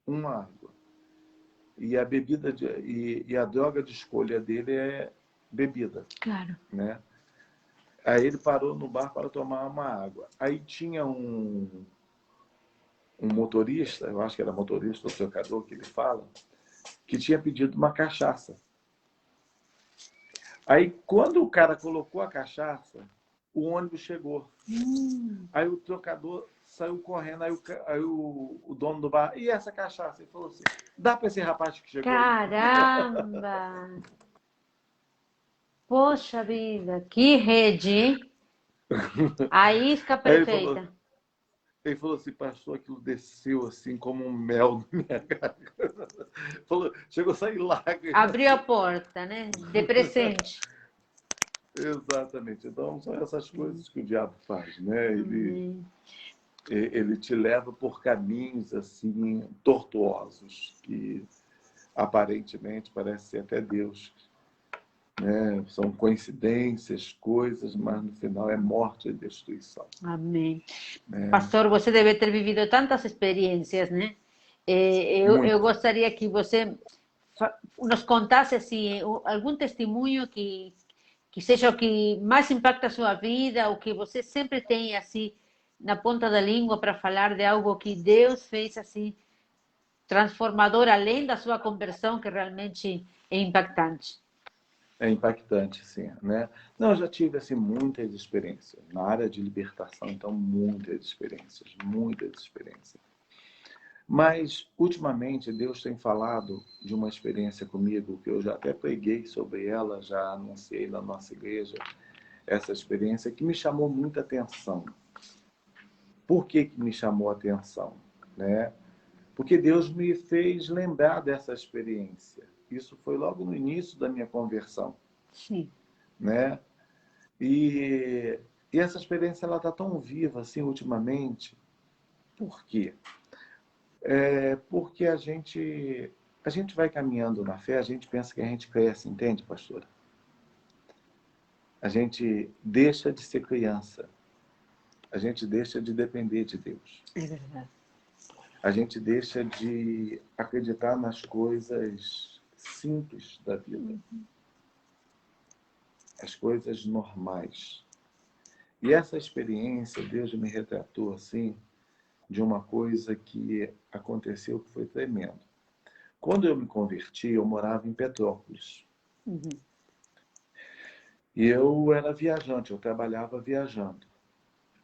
Uma água. E a bebida e a droga de escolha dele é bebida.
Claro.
Né? Aí ele parou no bar para tomar uma água. Aí tinha um motorista, eu acho que era motorista ou trocador que ele fala, que tinha pedido uma cachaça. Aí, quando o cara colocou a cachaça, o ônibus chegou. Aí o trocador saiu correndo, aí o dono do bar, e essa cachaça? Ele falou assim, dá para esse rapaz que chegou?
Caramba! Poxa vida, que rede! A isca perfeita.
Ele falou assim, pastor, aquilo desceu assim como um mel na minha garganta. Chegou a sair lágrimas.
Abriu a porta, né? De presente.
Exatamente. Então, são essas coisas que o diabo faz, né? Ele te leva por caminhos assim tortuosos, que aparentemente parece ser até Deus. Né? São coincidências, coisas, mas no final é morte e destruição.
Amém. Pastor, você deve ter vivido tantas experiências, né? Eu gostaria que você nos contasse assim, algum testemunho que seja o que mais impacta a sua vida, ou que você sempre tem assim na ponta da língua para falar de algo que Deus fez assim transformador, além da sua conversão, que realmente é impactante.
É impactante, sim, né? Não, eu já tive assim muitas experiências na área de libertação, então muitas experiências. Mas ultimamente Deus tem falado de uma experiência comigo que eu já até preguei sobre ela, já anunciei na nossa igreja essa experiência que me chamou muita atenção. Por que me chamou a atenção, né? Porque Deus me fez lembrar dessa experiência. Isso foi logo no início da minha conversão.
Sim.
Né? E essa experiência ela está tão viva assim ultimamente. Por quê? Porque a gente vai caminhando na fé, a gente pensa que a gente cresce, entende, pastora? A gente deixa de ser criança. A gente deixa de depender de Deus.
É verdade.
A gente deixa de acreditar nas coisas simples da vida. As coisas normais. E essa experiência, Deus me retratou assim, de uma coisa que aconteceu que foi tremendo. Quando eu me converti, eu morava em Petrópolis. E eu era viajante, eu trabalhava viajando.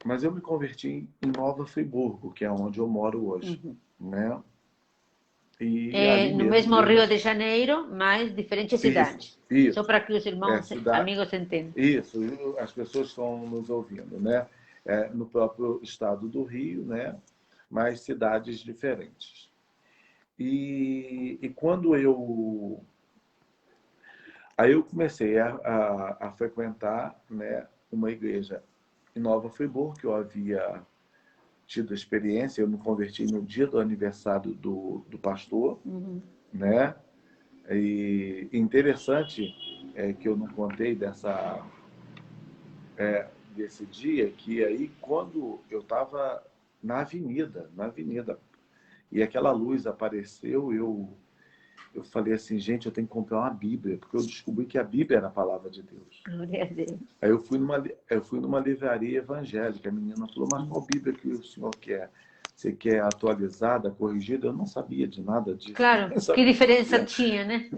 Mas eu me converti em Nova Friburgo, que é onde eu moro hoje. Né? E
no mesmo Rio de Janeiro, mas diferentes cidades.
Isso.
Só para que os irmãos, amigos entendam.
Isso, as pessoas estão nos ouvindo, né? No próprio estado do Rio, né? Mas cidades diferentes. E quando eu Aí eu comecei a frequentar, né, uma igreja em Nova Friburgo, que eu havia tido experiência. Eu me converti no dia do aniversário do pastor, né? E interessante que eu não contei desse dia, que aí quando eu estava na avenida, e aquela luz apareceu, eu falei assim, gente, eu tenho que comprar uma Bíblia, porque eu descobri que a Bíblia era a palavra de Deus.
Glória a Deus.
Aí eu fui numa livraria evangélica, a menina falou, mas qual Bíblia que o senhor quer? Você quer atualizada, corrigida? Eu não sabia de nada disso.
Claro, que diferença tinha, né?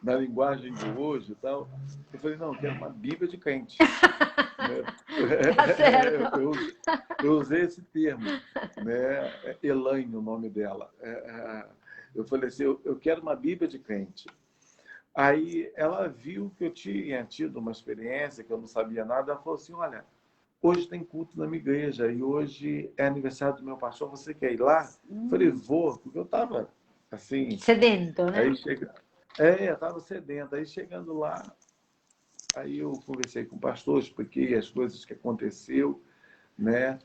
Na linguagem de hoje e tal. Eu falei, não, eu quero uma Bíblia de crente.
Tá certo.
Eu usei esse termo, né? Elaine, o nome dela. Eu falei assim, eu quero uma Bíblia de crente. Aí ela viu que eu tinha tido uma experiência, que eu não sabia nada. Ela falou assim, olha, hoje tem culto na minha igreja e hoje é aniversário do meu pastor, você quer ir lá? Eu falei, vou, porque eu estava assim...
Sedento, né?
Aí eu estava sedento. Aí chegando lá, aí eu conversei com o pastor, expliquei as coisas que aconteceu, né?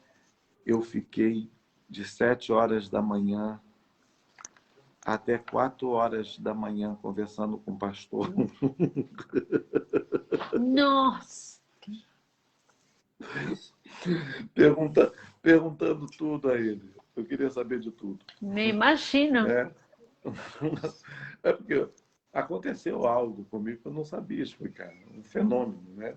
Eu fiquei de 7 horas da manhã até 4 horas da manhã conversando com o pastor.
Nossa!
Perguntando tudo a ele. Eu queria saber de tudo.
Me imagino.
Né? É porque aconteceu algo comigo que eu não sabia explicar. Um fenômeno, né?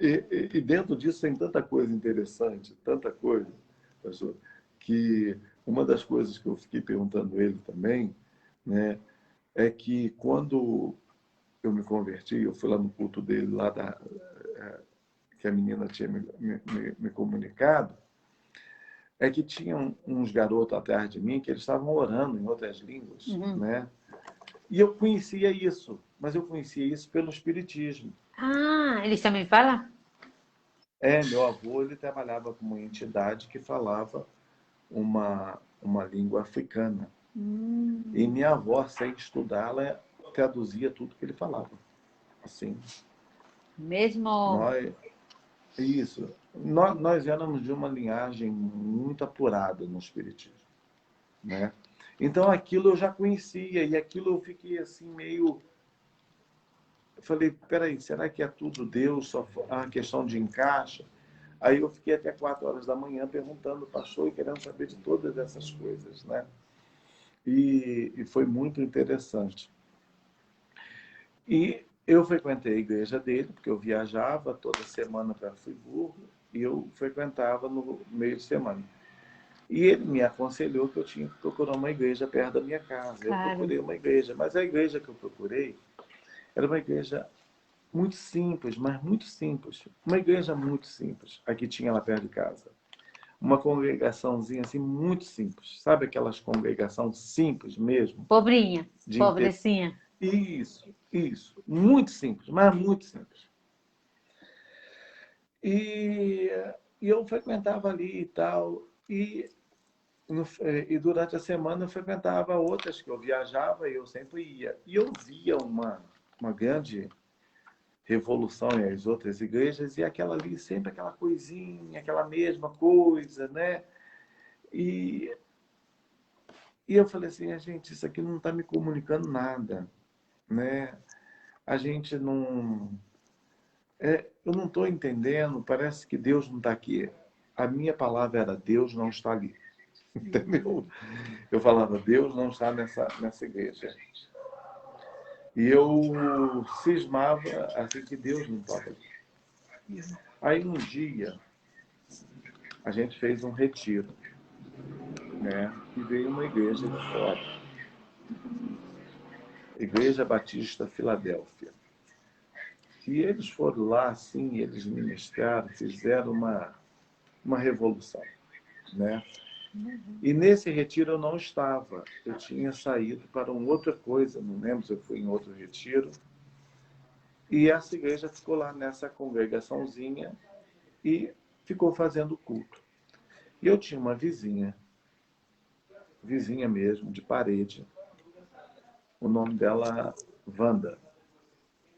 E dentro disso tem tanta coisa interessante, tanta coisa, pastor, que uma das coisas que eu fiquei perguntando a ele também, né, é que quando eu me converti, eu fui lá no culto dele, que a menina tinha me comunicado, é que tinham uns garotos atrás de mim que eles estavam orando em outras línguas, né? E eu conhecia isso, mas eu conhecia isso pelo espiritismo.
Ah, eles também falam?
Meu avô ele trabalhava com uma entidade que falava uma língua africana. E minha avó, sem estudar, ela traduzia tudo que ele falava. Assim,
Mesmo.
nós, isso. Nós éramos de uma linhagem muito apurada no espiritismo, né? Então aquilo eu já conhecia e aquilo eu fiquei assim meio... Eu falei, peraí, será que é tudo Deus, só a questão de encaixe? Aí eu fiquei até 4 horas da manhã perguntando ao pastor e querendo saber de todas essas coisas, né? E foi muito interessante. E eu frequentei a igreja dele, porque eu viajava toda semana para Friburgo e eu frequentava no meio de semana. E ele me aconselhou que eu tinha que procurar uma igreja perto da minha casa. Eu
Claro.
procurei uma igreja, mas a igreja que eu procurei era uma igreja muito simples, mas muito simples. Uma igreja muito simples, a que tinha lá perto de casa. Uma congregaçãozinha assim muito simples. Sabe aquelas congregações simples mesmo?
Pobrinha,
De inter...
pobrecinha.
Isso. Muito simples, mas muito simples. E eu frequentava ali e tal. E durante a semana eu frequentava outras que eu viajava e eu sempre ia. E eu via uma grande revolução em as outras igrejas e aquela ali sempre aquela coisinha, aquela mesma coisa, né? E, e eu falei assim, gente, isso aqui não está me comunicando nada, né? A gente não... eu não estou entendendo, parece que Deus não está aqui. A minha palavra era, Deus não está ali. Entendeu? Eu falava, Deus não está nessa igreja. E eu cismava assim que Deus não estava ali. Aí um dia, a gente fez um retiro, né? E veio uma igreja de fora. Igreja Batista Filadélfia. E eles foram lá, assim, eles ministraram, fizeram uma revolução, né? E nesse retiro eu não estava. Eu tinha saído para uma outra coisa, não lembro se eu fui em outro retiro. E essa igreja ficou lá nessa congregaçãozinha e ficou fazendo culto. E eu tinha uma vizinha mesmo, de parede, o nome dela Wanda.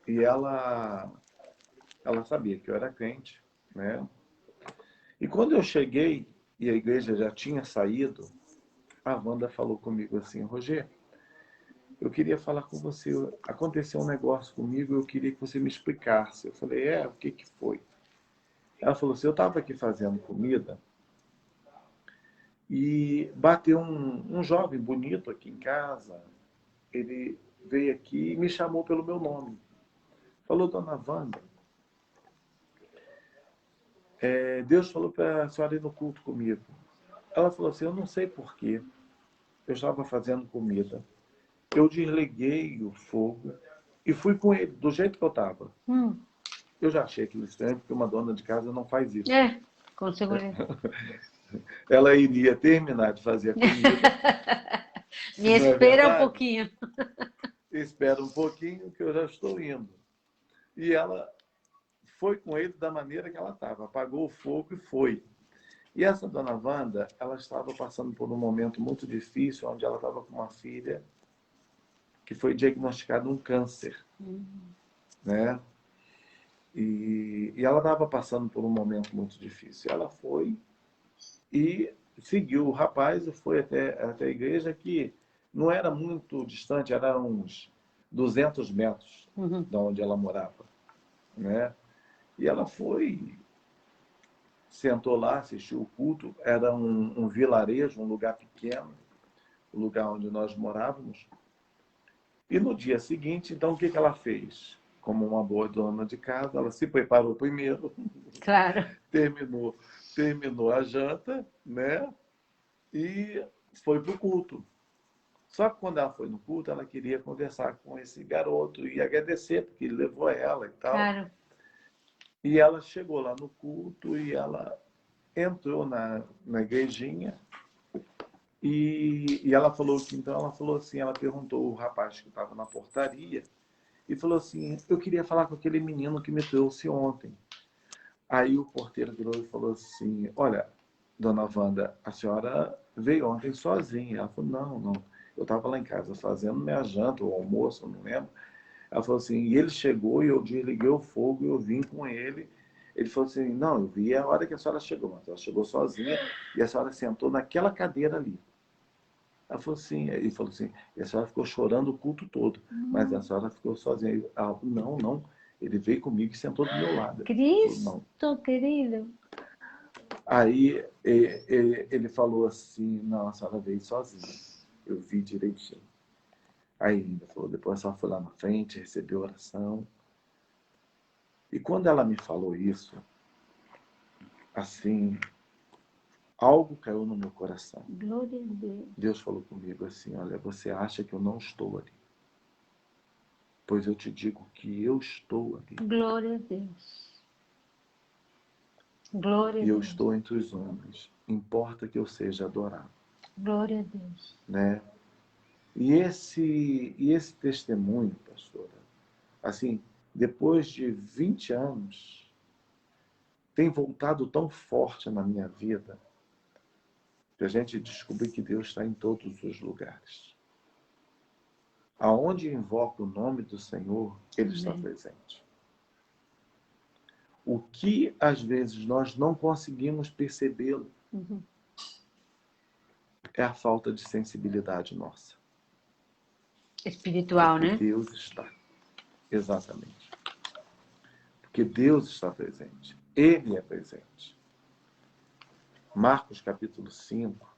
E ela sabia que eu era crente, né? E quando eu cheguei e a igreja já tinha saído, a Wanda falou comigo assim: Roger, eu queria falar com você. Aconteceu um negócio comigo, eu queria que você me explicasse. Eu falei: o que que foi? Ela falou assim: eu estava aqui fazendo comida e bateu um jovem bonito aqui em casa. Ele veio aqui e me chamou pelo meu nome. Falou: dona Wanda, Deus falou para a senhora ir no culto comigo. Ela falou assim: eu não sei porquê. Eu estava fazendo comida. Eu desliguei o fogo e fui com ele, do jeito que eu estava. Eu já achei aquilo estranho, porque uma dona de casa não faz isso.
Com segurança.
Ela iria terminar de fazer a comida.
Me espera um pouquinho.
Espera um pouquinho que eu já estou indo. E ela foi com ele da maneira que ela estava. Apagou o fogo e foi. E essa dona Wanda, ela estava passando por um momento muito difícil, onde ela estava com uma filha que foi diagnosticada um câncer. Né? E ela estava passando por um momento muito difícil. Ela foi e seguiu o rapaz e foi até a igreja, que não era muito distante, era uns 200 metros da onde ela morava. Né? E ela foi, sentou lá, assistiu o culto. Era um vilarejo, um lugar pequeno, o lugar onde nós morávamos. E no dia seguinte, então, o que ela fez? Como uma boa dona de casa, ela se preparou primeiro.
Claro.
Terminou a janta, né? E foi para o culto. Só que quando ela foi no culto, ela queria conversar com esse garoto e agradecer, porque ele levou ela e tal.
Claro.
E ela chegou lá no culto e ela entrou na igrejinha e ela falou que, então, ela falou assim, ela perguntou o rapaz que estava na portaria e falou assim: eu queria falar com aquele menino que me trouxe ontem. Aí o porteiro virou e falou assim: olha, dona Wanda, a senhora veio ontem sozinha. Ela falou: não, eu estava lá em casa fazendo minha janta, o almoço, não lembro. Ela falou assim: e ele chegou e eu desliguei o fogo e eu vim com ele. Ele falou assim: não, eu vi a hora que a senhora chegou, mas ela chegou sozinha e a senhora sentou naquela cadeira ali. Ela falou assim, ele falou assim: e a senhora ficou chorando o culto todo, mas a senhora ficou sozinha. Ela falou: não, ele veio comigo e sentou do meu lado.
Cristo, falou, querido.
Aí ele falou assim: não, a senhora veio sozinha, eu vi direitinho. Aí ele falou: depois a senhora foi lá na frente, recebeu oração. E quando ela me falou isso, assim, algo caiu no meu coração.
Glória a Deus.
Deus falou comigo assim: olha, você acha que eu não estou ali? Pois eu te digo que eu estou ali.
Glória a Deus. Glória a
E eu
Deus.
estou entre os homens. Importa que eu seja adorado.
Glória a Deus.
Né? E esse testemunho, pastora, assim, depois de 20 anos, tem voltado tão forte na minha vida, que a gente descobriu que Deus está em todos os lugares. Aonde invoca o nome do Senhor, Ele está presente. O que, às vezes, nós não conseguimos percebê-lo é a falta de sensibilidade nossa.
Espiritual,
porque
né?
Deus está. Exatamente. Porque Deus está presente. Ele é presente. Marcos capítulo 5,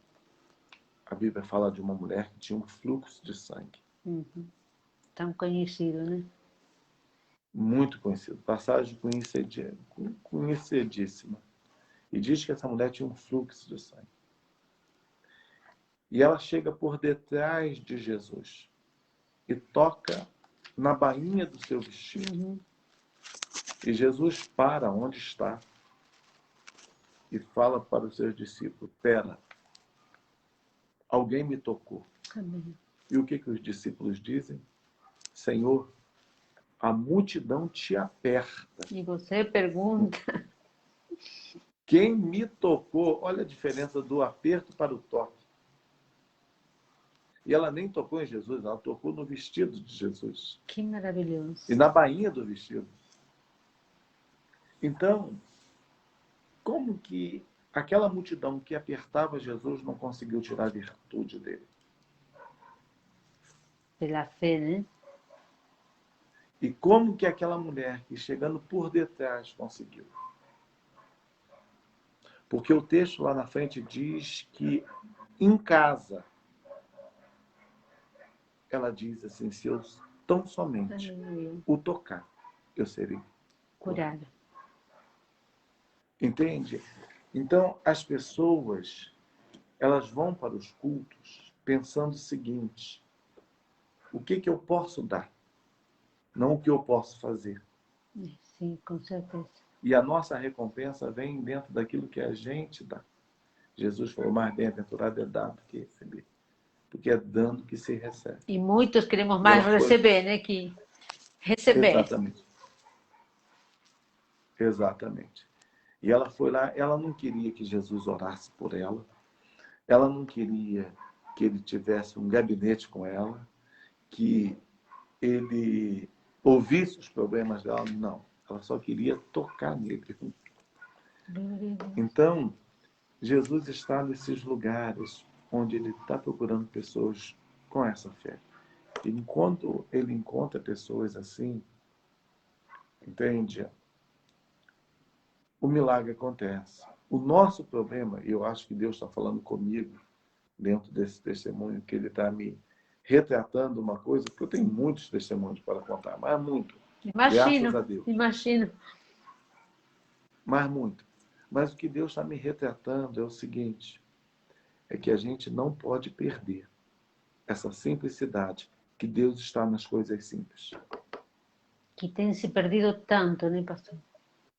a Bíblia fala de uma mulher que tinha um fluxo de sangue.
Tão conhecido, né?
Muito conhecido. Passagem conhecidíssima. E diz que essa mulher tinha um fluxo de sangue. E ela chega por detrás de Jesus e toca na bainha do seu vestido. E Jesus para onde está e fala para os seus discípulos: pera, alguém me tocou.
Amém.
E o que os discípulos dizem? Senhor, a multidão te aperta.
E você pergunta.
Quem me tocou? Olha a diferença do aperto para o toque. E ela nem tocou em Jesus, ela tocou no vestido de Jesus.
Que maravilhoso.
E na bainha do vestido. Então, como que aquela multidão que apertava Jesus não conseguiu tirar a virtude dele?
Pela fé, né?
E como que aquela mulher que chegando por detrás conseguiu? Porque o texto lá na frente diz que em casa ela diz assim, se eu tão somente o tocar, eu serei
curada.
Entende? Então, as pessoas, elas vão para os cultos pensando o seguinte, o que eu posso dar? Não o que eu posso fazer.
Sim, com certeza.
E a nossa recompensa vem dentro daquilo que a gente dá. Jesus falou, mais bem-aventurado é dar do que receber. Porque é dando que se recebe.
E muitos queremos mais receber, né, que receber.
Exatamente. Exatamente. E ela foi lá, ela não queria que Jesus orasse por ela. Ela não queria que ele tivesse um gabinete com ela, que ele ouvisse os problemas dela. Não. Ela só queria tocar nele. Então, Jesus está nesses lugares onde ele está procurando pessoas com essa fé. E enquanto ele encontra pessoas assim, entende? O milagre acontece. O nosso problema, e eu acho que Deus está falando comigo dentro desse testemunho, que ele está me retratando uma coisa, porque eu tenho muitos testemunhos para contar, mas muito.
Imagino,
graças a Deus.
Imagino.
Mas muito. Mas o que Deus está me retratando é o seguinte, é que a gente não pode perder essa simplicidade, que Deus está nas coisas simples.
Que tem se perdido tanto, né, pastor?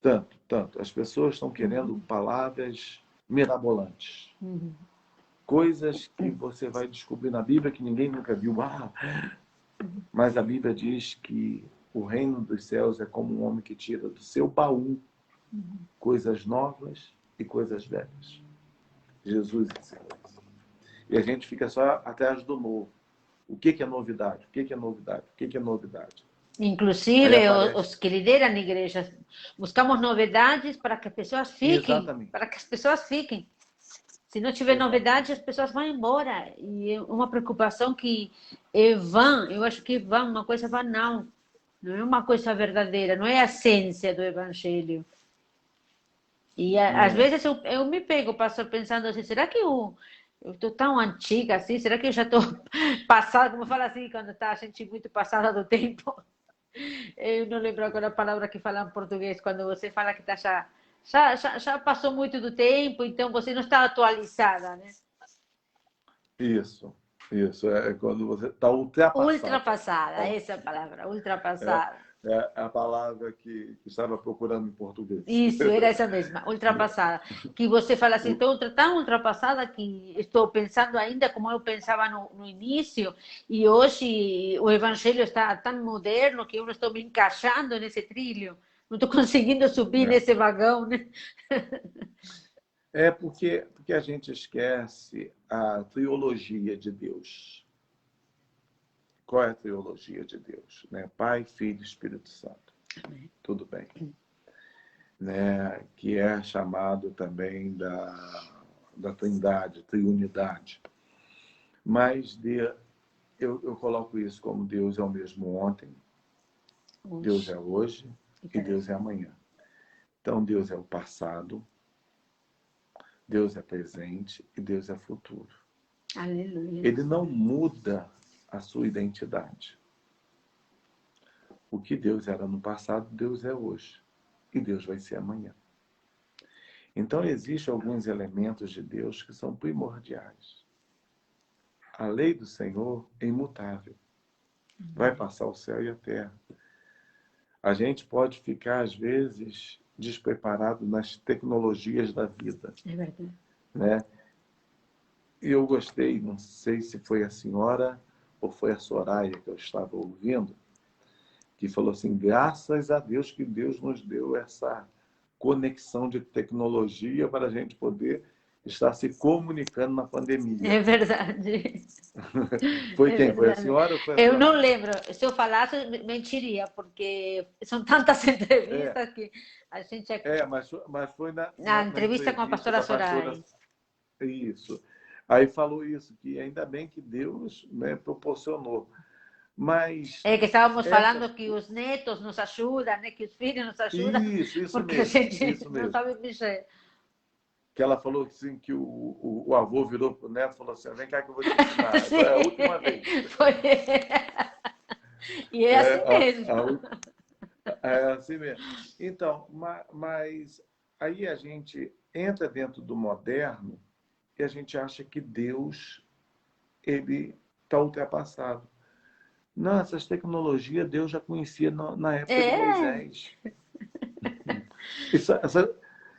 Tanto, tanto. As pessoas estão querendo palavras mirabolantes. Coisas que você vai descobrir na Bíblia que ninguém nunca viu. Mas a Bíblia diz que o reino dos céus é como um homem que tira do seu baú coisas novas e coisas velhas. Jesus ensinou isso. E a gente fica só atrás do novo. O que é novidade? O que é novidade? O que é novidade?
Inclusive, os que lideram igrejas, buscamos novidades para que as pessoas fiquem.
Exatamente.
Para que as pessoas fiquem. Se não tiver novidade, as pessoas vão embora. E é uma preocupação que é vã, eu acho que é vã, uma coisa banal. Não é uma coisa verdadeira, não é a essência do Evangelho. E às vezes eu me pego, pastor, pensando assim, será que eu estou tão antiga assim? Será que eu já estou passada, como fala assim, quando está a gente muito passada do tempo? Eu não lembro agora a palavra que fala em português, quando você fala que tá já passou muito do tempo, então você não está atualizada, né?
Isso. É quando você está ultrapassada.
Ultrapassada, essa é a palavra, ultrapassada.
É a palavra que estava procurando em português.
Isso, era essa mesma, ultrapassada. Que você fala assim, estou tão ultrapassada que estou pensando ainda como eu pensava no início, e hoje o evangelho está tão moderno que eu não estou me encaixando nesse trilho, não estou conseguindo subir nesse vagão, né?
É porque a gente esquece a teologia de Deus. Qual é a teologia de Deus? Né? Pai, Filho e Espírito Santo. Amém. Tudo bem. Né? Que é chamado também da Trindade, Triunidade. Mas eu coloco isso como Deus é o mesmo ontem, Deus é hoje e Deus é amanhã. Então, Deus é o passado, Deus é presente e Deus é futuro.
Aleluia.
Ele não muda a sua identidade. O que Deus era no passado, Deus é hoje. E Deus vai ser amanhã. Então, existem alguns elementos de Deus que são primordiais. A lei do Senhor é imutável. Vai passar o céu e a terra. A gente pode ficar, às vezes, despreparado nas tecnologias da vida.
É verdade.
Né? E eu gostei, não sei se foi a senhora ou foi a Soraya que eu estava ouvindo, que falou assim, graças a Deus que Deus nos deu essa conexão de tecnologia para a gente poder está se comunicando na pandemia.
É verdade.
Foi
É
quem? Foi a
verdade.
senhora ou foi a
Eu
sua
não
mãe?
lembro. Se eu falasse, mentiria, porque são tantas entrevistas que a gente...
Mas foi
Na
na
entrevista com a
entrevista
pastora
da pastora.
Soraya.
Isso. Aí falou isso, que ainda bem que Deus, né, proporcionou. Mas
É que estávamos
essas...
falando que os netos nos ajudam, né? Que os filhos nos ajudam,
Isso
porque a
mesmo,
gente
isso
não
mesmo.
sabe mexer.
Que ela falou assim, que o avô virou para o neto e falou assim, vem cá que eu vou te ensinar.
Sim.
Agora é a última vez.
Foi. E é assim mesmo.
É assim mesmo. Então, mas aí a gente entra dentro do moderno e a gente acha que Deus ele está ultrapassado. Não, essas tecnologias Deus já conhecia na época de Moisés.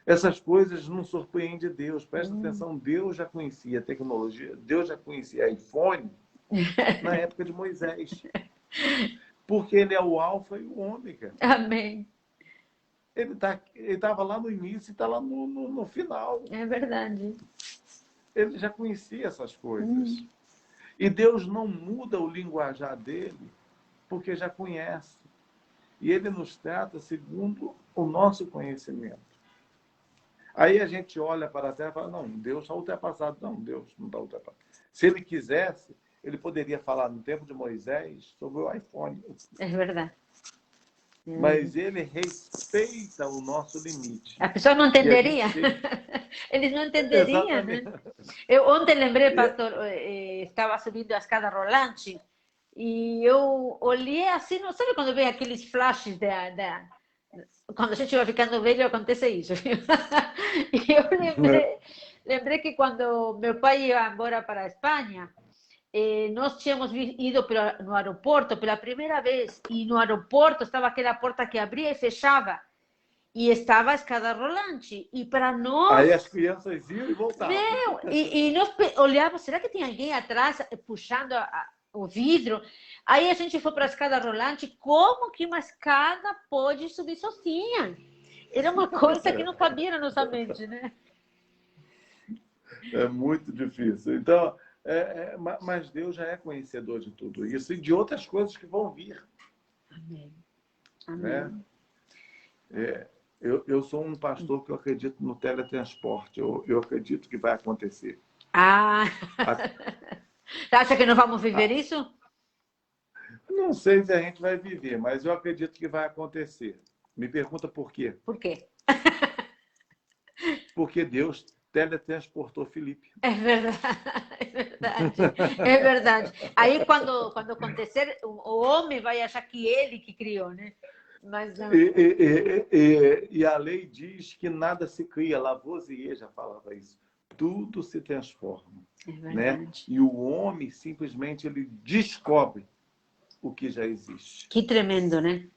Essas coisas não surpreendem Deus. Presta atenção, Deus já conhecia a tecnologia, Deus já conhecia iPhone na época de Moisés. Porque ele é o alfa e o ômega.
Amém.
Ele estava lá no início e está lá no final.
É verdade.
Ele já conhecia essas coisas. E Deus não muda o linguajar dele porque já conhece. E ele nos trata segundo o nosso conhecimento. Aí a gente olha para a Terra e fala, não, Deus está ultrapassado. Não, Deus não está ultrapassado. Se ele quisesse, ele poderia falar no tempo de Moisés sobre o iPhone.
É verdade.
Mas ele respeita o nosso limite.
A pessoa não entenderia.
Gente...
Eles não entenderiam,
Exatamente.
né? Eu ontem lembrei, pastor, estava subindo a escada rolante e eu olhei assim, não sabe quando vem aqueles flashes quando a gente vai ficando velho acontece isso. E eu lembrei que quando meu pai ia embora para a Espanha, nós tínhamos ido no aeroporto pela primeira vez e no aeroporto estava aquela porta que abria e fechava e estava a escada rolante e para nós...
Aí as crianças iam e voltavam.
E nós olhávamos, será que tem alguém atrás puxando o vidro? Aí a gente foi para a escada rolante, como que uma escada pode subir sozinha? Era uma coisa que não cabia na nossa mente, né?
É muito difícil. Então, mas Deus já é conhecedor de tudo isso e de outras coisas que vão vir.
Amém. Amém.
Né? Eu sou um pastor que eu acredito no teletransporte. Eu acredito que vai acontecer.
Você acha que nós vamos viver isso?
Não sei se a gente vai viver, mas eu acredito que vai acontecer. Me pergunta por quê?
Por quê?
Porque Deus teletransportou Felipe.
É verdade, é verdade, é verdade. Aí quando acontecer, o homem vai achar que ele que criou, né? Mas não.
E a lei diz que nada se cria. Lavoisier já falava isso. Tudo se transforma.
É verdade.
Né? E o homem simplesmente ele descobre o que já existe.
Que tremendo, né?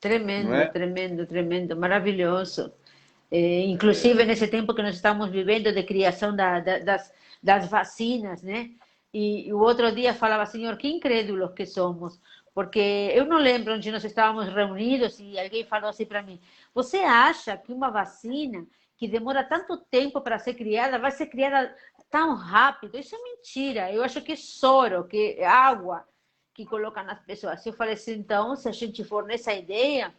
Tremendo,
é?
tremendo, tremendo, maravilhoso. Inclusive nesse tempo que nós estamos vivendo de criação das vacinas, né? E o outro dia falava, Senhor, que incrédulos que somos, porque eu não lembro onde nós estávamos reunidos e alguém falou assim para mim, você acha que uma vacina que demora tanto tempo para ser criada vai ser criada tão rápido? Isso é mentira, eu acho que é soro, que é água que colocam nas pessoas. Eu falei assim, então, se a gente for nessa ideia,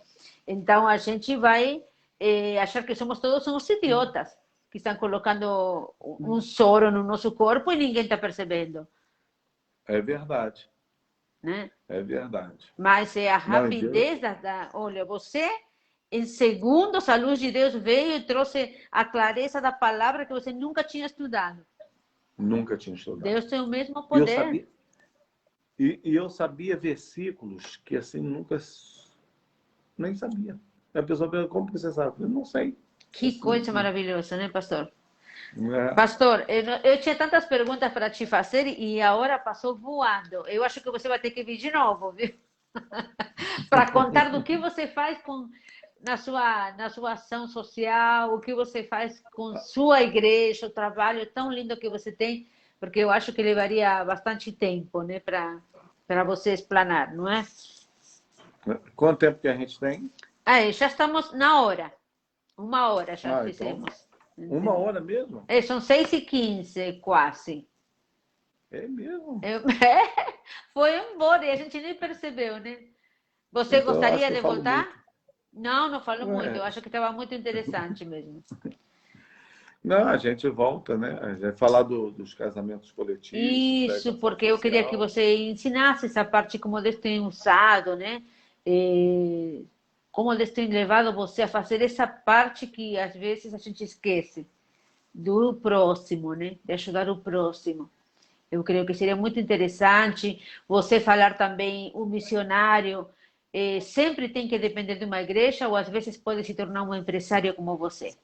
então a gente vai achar que somos todos uns idiotas que estão colocando um soro no nosso corpo e ninguém está percebendo.
É verdade.
Né?
É verdade.
Mas é a rapidez olha, você, em segundos, a luz de Deus veio e trouxe a clareza da palavra que você nunca tinha estudado.
Nunca tinha estudado.
Deus tem o mesmo poder.
Eu sabia versículos que assim nunca nem sabia. A pessoa pergunta, como você sabe? Eu não sei.
Que coisa maravilhosa, né, pastor?
É.
Pastor, eu tinha tantas perguntas para te fazer e a hora passou voando. Eu acho que você vai ter que vir de novo, viu? Para contar do que você faz na sua ação social, o que você faz com sua igreja, o trabalho tão lindo que você tem, porque eu acho que levaria bastante tempo, né, para você explanar, não é?
Quanto tempo que a gente tem?
Já estamos na hora. 1 hora já fizemos.
Uma hora mesmo?
São 6h15, quase.
É mesmo?
Foi embora e a gente nem percebeu, né? Você
Então, eu acho
gostaria
que eu
de
falo
voltar?
muito.
Não, não falo muito.
É,
Eu acho que estava muito interessante mesmo.
não, a gente volta, né? A gente vai falar dos casamentos coletivos, da
Isso,
educação
porque eu queria que
social.
você ensinasse essa parte como Deus tem usado, né? Como Deus tem levado você a fazer essa parte que às vezes a gente esquece do próximo, né? De ajudar o próximo. Eu creio que seria muito interessante você falar também o missionário sempre tem que depender de uma igreja ou às vezes pode se tornar um empresário como você.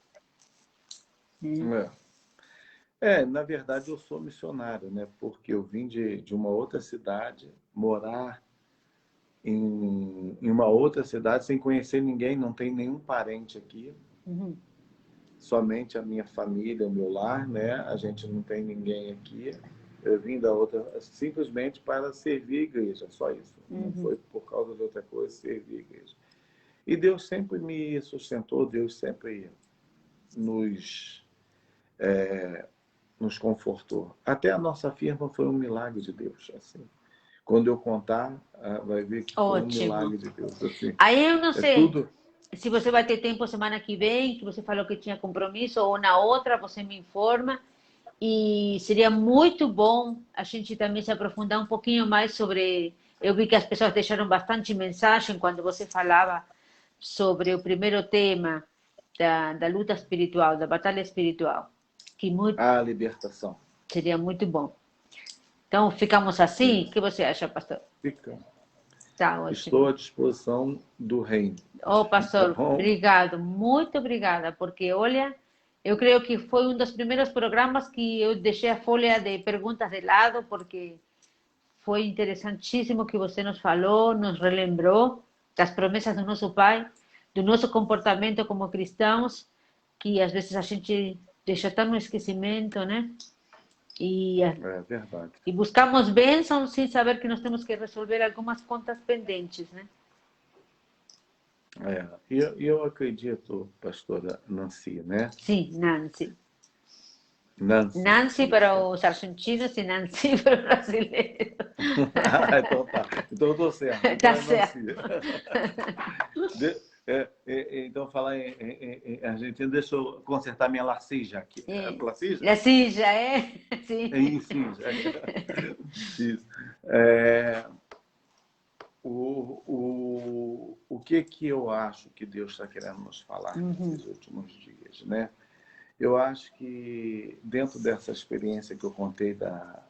É. Na verdade, eu sou missionário, né? Porque eu vim de uma outra cidade, morar em uma outra cidade sem conhecer ninguém, não tem nenhum parente aqui,
Uhum.
somente a minha família, o meu lar, né? A gente não tem ninguém aqui. Eu vim da outra simplesmente para servir a igreja, só isso. Não
Uhum.
foi por causa de outra coisa, servir a igreja. E Deus sempre me sustentou, Deus sempre nos, nos confortou. Até a nossa firma foi um milagre de Deus, assim. Quando eu contar, vai ver que foi um
Ótimo.
milagre de Deus, assim.
Aí eu não
É
sei
tudo.
se você vai ter tempo semana que vem, que você falou que tinha compromisso, ou na outra, você me informa. E seria muito bom a gente também se aprofundar um pouquinho mais sobre. Eu vi que as pessoas deixaram bastante mensagem quando você falava sobre o primeiro tema da luta espiritual, da batalha espiritual, que muito,
A libertação.
seria muito bom. Então, ficamos assim? O que você acha, pastor?
Fica.
Tá
Estou
ótimo.
à disposição do reino.
Ô,
Tá
pastor,
bom?
obrigado, muito obrigada, porque olha, eu creio que foi um dos primeiros programas que eu deixei a folha de perguntas de lado, porque foi interessantíssimo que você nos falou, nos relembrou das promessas do nosso Pai, do nosso comportamento como cristãos, que às vezes a gente deixa tão no esquecimento, né? E,
É verdade.
e buscamos bênçãos sem saber que nós temos que resolver algumas contas pendentes, né?
E eu acredito, pastora Nancy, né?
Sim, Nancy.
Nancy,
Nancy para
isso.
os argentinos e Nancy para os brasileiros.
Então tá. Então eu estou certo. Então
Tá
é Nancy.
certo.
Então, falar em argentino, deixa eu consertar minha lacija aqui. É
É.
lacija?
Assim já é? Sim.
Isso. Isso. É, o que eu acho que Deus está querendo nos falar nesses últimos dias, né? Eu acho que dentro dessa experiência que eu contei da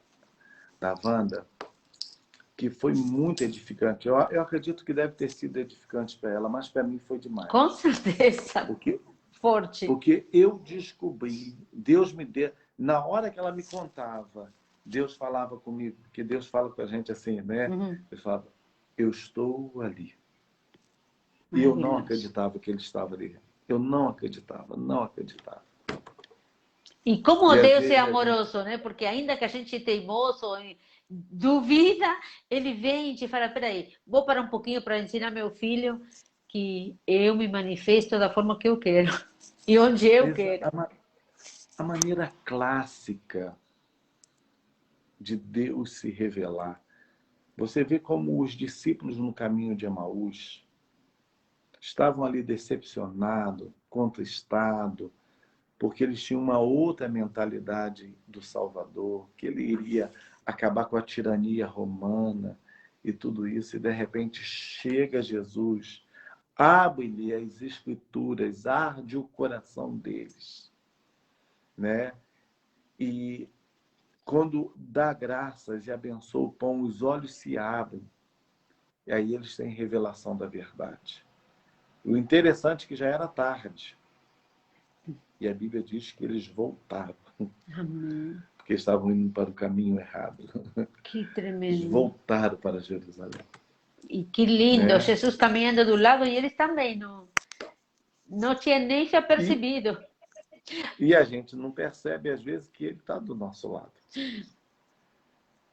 Wanda, que foi muito edificante, eu acredito que deve ter sido edificante para ela, mas para mim foi
Com
demais.
certeza.
Porque,
Forte.
porque eu descobri, Deus me deu, na hora que ela me contava, Deus falava comigo, porque Deus fala com a gente assim, né? Ele falava, eu estou ali. E eu não
Maravilhoso.
acreditava que ele estava ali. Eu não acreditava, não acreditava.
E como
E às
Deus é
vezes a gente.
amoroso, né? Porque ainda que a gente é teimoso, duvida, ele vem e te fala, peraí, vou parar um pouquinho para ensinar meu filho que eu me manifesto da forma que eu quero e onde eu quero.
A maneira clássica de Deus se revelar. Você vê como os discípulos no caminho de Emaús estavam ali decepcionados, contristados, porque eles tinham uma outra mentalidade do Salvador, que ele iria acabar com a tirania romana e tudo isso, e de repente chega Jesus, abre-lhe as escrituras, arde o coração deles, né? E quando dá graças e abençoa o pão, os olhos se abrem, e aí eles têm revelação da verdade. O interessante é que já era tarde, e a Bíblia diz que eles voltaram.
Amém.
Porque estavam indo para o caminho errado.
Que
Eles
tremendo.
voltaram para Jerusalém.
E que lindo,
Né?
Jesus caminhando do lado e eles também não tinha nem se
E,
apercebido.
e a gente não percebe, às vezes, que ele está do nosso lado.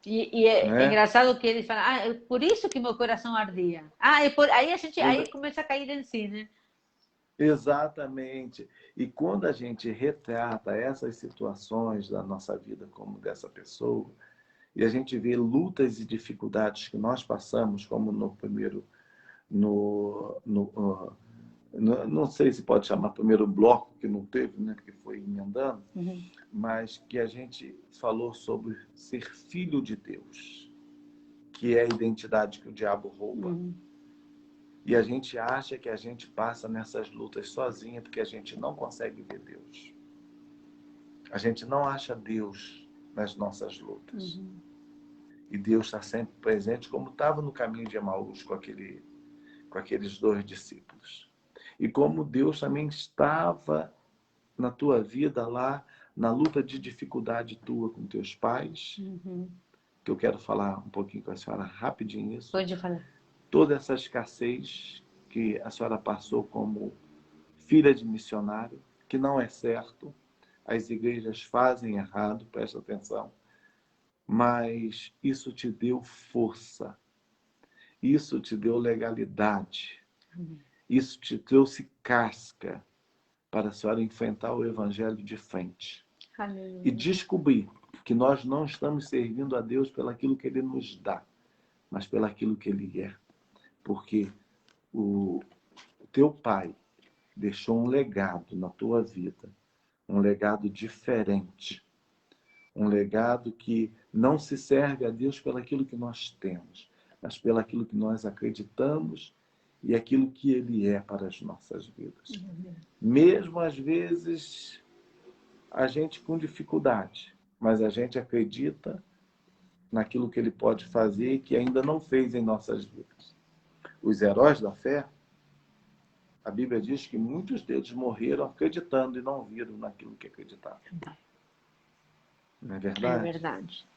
E é
Né?
engraçado que eles falam, é por isso que meu coração ardia. Aí a gente aí começa a cair em si, né?
Exatamente. E quando a gente retrata essas situações da nossa vida como dessa pessoa, e a gente vê lutas e dificuldades que nós passamos, como no primeiro, não sei se pode chamar primeiro bloco, que não teve, né, porque foi emendando, mas que a gente falou sobre ser filho de Deus, que é a identidade que o diabo rouba. E a gente acha que a gente passa nessas lutas sozinha porque a gente não consegue ver Deus. A gente não acha Deus nas nossas lutas. E Deus está sempre presente, como estava no caminho de Emaús com aqueles 2 discípulos. E como Deus também estava na tua vida lá, na luta de dificuldade tua com teus pais, que eu quero falar um pouquinho com a senhora rapidinho isso.
Pode falar.
Toda essa escassez que a senhora passou como filha de missionário, que não é certo, as igrejas fazem errado, presta atenção, mas isso te deu força, isso te deu legalidade, isso te trouxe casca para a senhora enfrentar o evangelho de frente.
Aleluia.
E descobrir que nós não estamos servindo a Deus pelaquilo que Ele nos dá, mas pelaquilo que Ele é. Porque o teu pai deixou um legado na tua vida, um legado diferente, um legado que não se serve a Deus pelaquilo que nós temos, mas pelaquilo que nós acreditamos e aquilo que Ele é para as nossas vidas. Mesmo às vezes a gente com dificuldade, mas a gente acredita naquilo que Ele pode fazer e que ainda não fez em nossas vidas. Os heróis da fé, a Bíblia diz que muitos deles morreram acreditando e não viram naquilo que acreditavam. Não é verdade?
É verdade.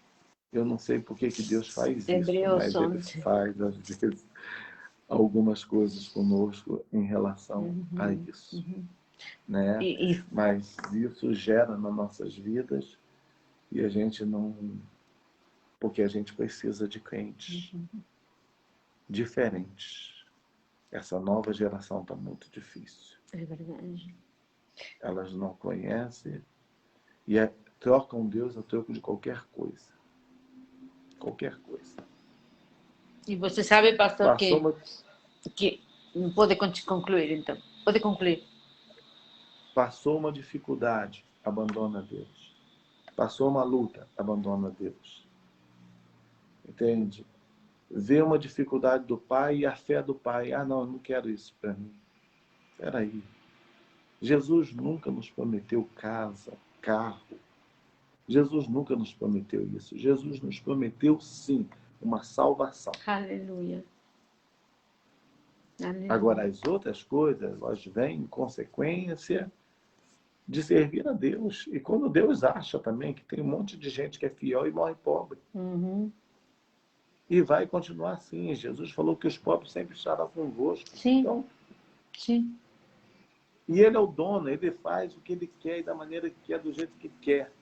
Eu não sei por que Deus faz isso,
Hebreus
mas Ele faz, às vezes, algumas coisas conosco em relação a isso. Né? Mas isso gera nas nossas vidas e a gente não... Porque a gente precisa de crentes diferentes. Essa nova geração está muito difícil.
É verdade.
Elas não conhecem e trocam Deus a troco de qualquer coisa. Qualquer coisa.
E você sabe, pastor, que... Pode concluir, então. Pode concluir.
Passou uma dificuldade, abandona Deus. Passou uma luta, abandona Deus. Entende? Vê uma dificuldade do pai e a fé do pai. Ah, não, eu não quero isso para mim. Espera aí. Jesus nunca nos prometeu casa, carro. Jesus nunca nos prometeu isso. Jesus nos prometeu, sim, uma salvação.
Aleluia. Aleluia.
Agora, as outras coisas, elas vêm em consequência de servir a Deus. E quando Deus acha também que tem um monte de gente que é fiel e morre pobre. E vai continuar assim. Jesus falou que os pobres sempre estarão convosco.
Sim.
Então,
sim.
E Ele é o dono, Ele faz o que Ele quer e da maneira que quer, do jeito que quer.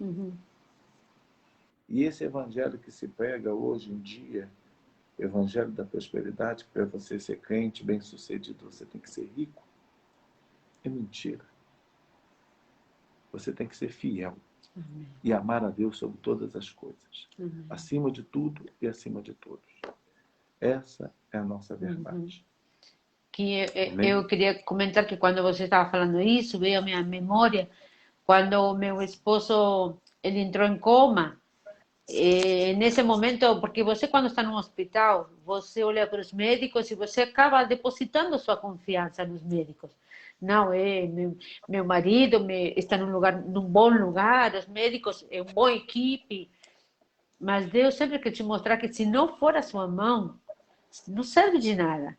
E esse evangelho que se prega hoje em dia, o evangelho da prosperidade, para você ser crente, bem-sucedido, você tem que ser rico, é mentira. Você tem que ser fiel. E amar a Deus sobre todas as coisas. Acima de tudo e acima de todos. Essa é a nossa verdade.
Que eu queria comentar que quando você estava falando isso, veio à minha memória quando o meu esposo ele entrou em coma. Nesse momento, porque você quando está no hospital, você olha para os médicos e você acaba depositando sua confiança nos médicos. Não, meu marido está num bom lugar, os médicos é uma boa equipe, mas Deus sempre quer te mostrar que se não for a sua mão, não serve de nada.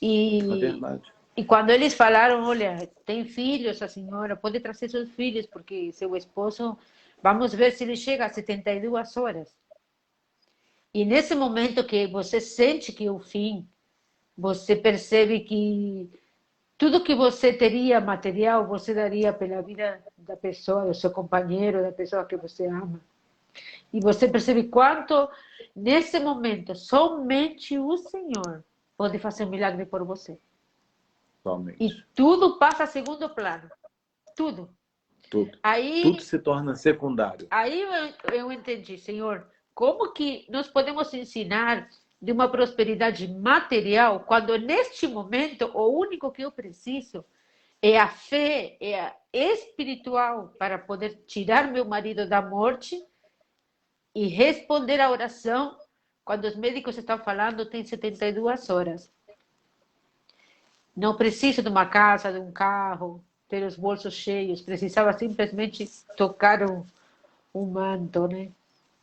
É verdade.
E quando eles falaram, olha, tem filhos, a senhora pode trazer seus filhos, porque seu esposo, vamos ver se ele chega a 72 horas. E nesse momento que você sente que é o fim, você percebe que tudo que você teria material, você daria pela vida da pessoa, do seu companheiro, da pessoa que você ama. E você percebe quanto, nesse momento, somente o Senhor pode fazer um milagre por você.
Totalmente.
E tudo passa a segundo plano. Tudo.
Tudo.
Aí,
Tudo se torna secundário.
Aí eu entendi, Senhor, como que nós podemos ensinar de uma prosperidade material quando neste momento o único que eu preciso é a fé, é a espiritual para poder tirar meu marido da morte e responder à oração quando os médicos estão falando tem 72 horas. Não preciso de uma casa, de um carro, ter os bolsos cheios, precisava simplesmente tocar um manto, né?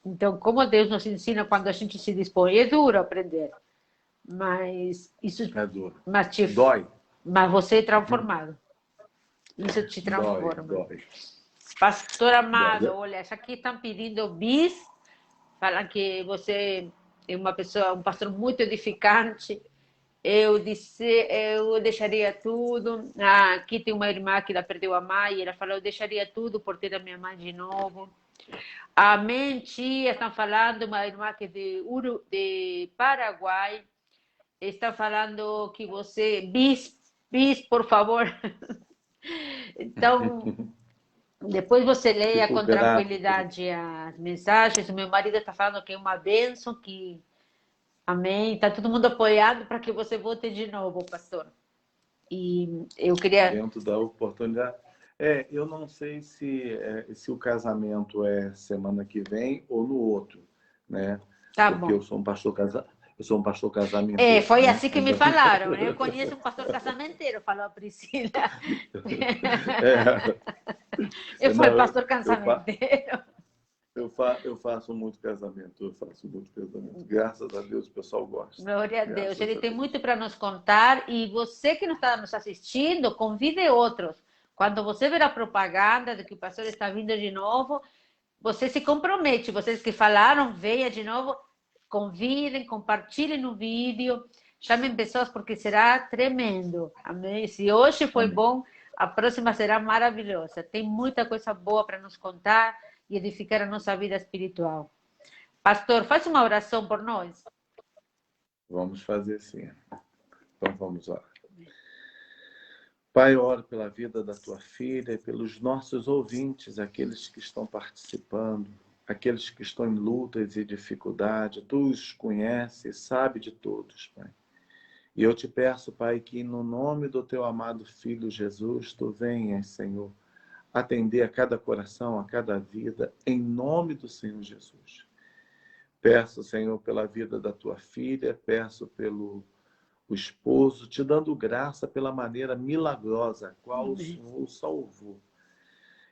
Então, como Deus nos ensina quando a gente se dispõe, é duro aprender, mas isso
é duro.
Dói. Mas você é transformado. Isso te transforma.
Dói.
Pastor amado, olha, aqui estão pedindo bis, falam que você é uma pessoa, um pastor muito edificante. Eu deixaria tudo. Aqui tem uma irmã que ela perdeu a mãe, e ela falou, eu deixaria tudo por ter a minha mãe de novo. Amém, tia, estão falando, uma irmã que é de Paraguai, está falando que você, bis, por favor. Então, depois você leia com tranquilidade as mensagens. O meu marido está falando que é uma bênção, que amém. Está todo mundo apoiado para que você volte de novo, pastor. E eu queria...
Dentro da oportunidade. Eu não sei se o casamento é semana que vem ou no outro, né?
Tá
Porque
bom.
eu sou um pastor casamenteiro.
Foi
né?
assim que me falaram, né? Eu conheço um pastor casamenteiro, falou a Priscila. Eu fui pastor casamenteiro.
Eu faço muito casamento, Graças a Deus o pessoal gosta.
Glória a Deus. Ele tem muito para nos contar. E você que não está nos assistindo, convide outros. Quando você ver a propaganda de que o pastor está vindo de novo, você se compromete. Vocês que falaram, venha de novo, convidem, compartilhem o vídeo, chamem pessoas porque será tremendo. Amém? Se hoje foi bom, a próxima será maravilhosa. Tem muita coisa boa para nos contar e edificar a nossa vida espiritual. Pastor, faz uma oração por nós.
Vamos fazer sim. Então vamos lá. Pai, eu oro pela vida da tua filha e pelos nossos ouvintes, aqueles que estão participando, aqueles que estão em lutas e dificuldade. Tu os conheces e sabe de todos, Pai. E eu te peço, Pai, que no nome do teu amado Filho Jesus, tu venhas, Senhor, atender a cada coração, a cada vida, em nome do Senhor Jesus. Peço, Senhor, pela vida da tua filha, peço pelo esposo, te dando graça pela maneira milagrosa a qual o Senhor o salvou.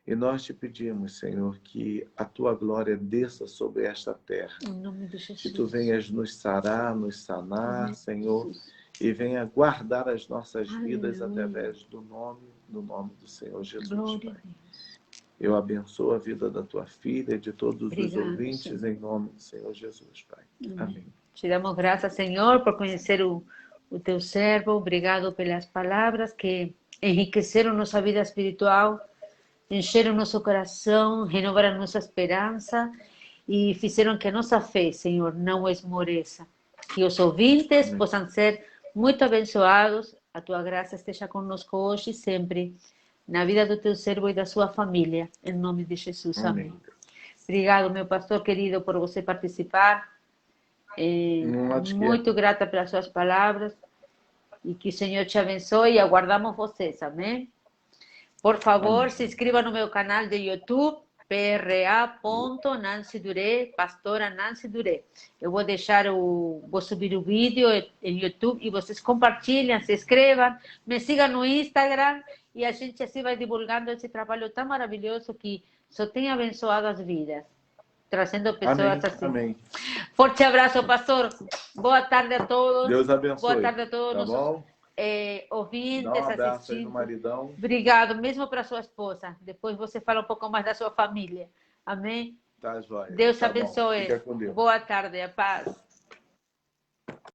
E nós te pedimos, Senhor, que a tua glória desça sobre esta terra.
Em nome de Jesus.
Que tu venhas nos sarar, nos sanar, Senhor, e venha guardar as nossas vidas através do nome do Senhor Jesus, Pai. Eu abençoo a vida da tua filha e de todos os ouvintes, Senhor. Em nome do Senhor Jesus, Pai. Amém.
Te damos graças, Senhor, por conhecer o teu servo. Obrigado pelas palavras que enriqueceram nossa vida espiritual, encheram nosso coração, renovaram nossa esperança e fizeram que a nossa fé, Senhor, não esmoreça. Que os ouvintes possam ser muito abençoados. A tua graça esteja conosco hoje e sempre, na vida do teu servo e da sua família. Em nome de Jesus. Amém. Obrigado, meu pastor querido, por você participar. Muito grata pelas suas palavras. E que o Senhor te abençoe e aguardamos vocês. Amém? Por favor, se inscreva no meu canal de YouTube, pra.Nancy Duré, pastora Nancy Duré. Eu vou subir o vídeo em YouTube e vocês compartilhem, se inscrevam, me sigam no Instagram e a gente assim vai divulgando esse trabalho tão maravilhoso que só tem abençoado as vidas, trazendo pessoas assim.
Amém.
Forte abraço, pastor. Boa tarde a todos.
Deus abençoe.
Boa tarde a todos.
Tá bom?
Ouvintes,
dá um abraço
assistindo.
Aí no maridão.
Obrigado, mesmo para sua esposa. Depois você fala um pouco mais da sua família. Amém?
Tá, joia.
Deus
tá
abençoe.
Fica com Deus.
Boa tarde, a paz.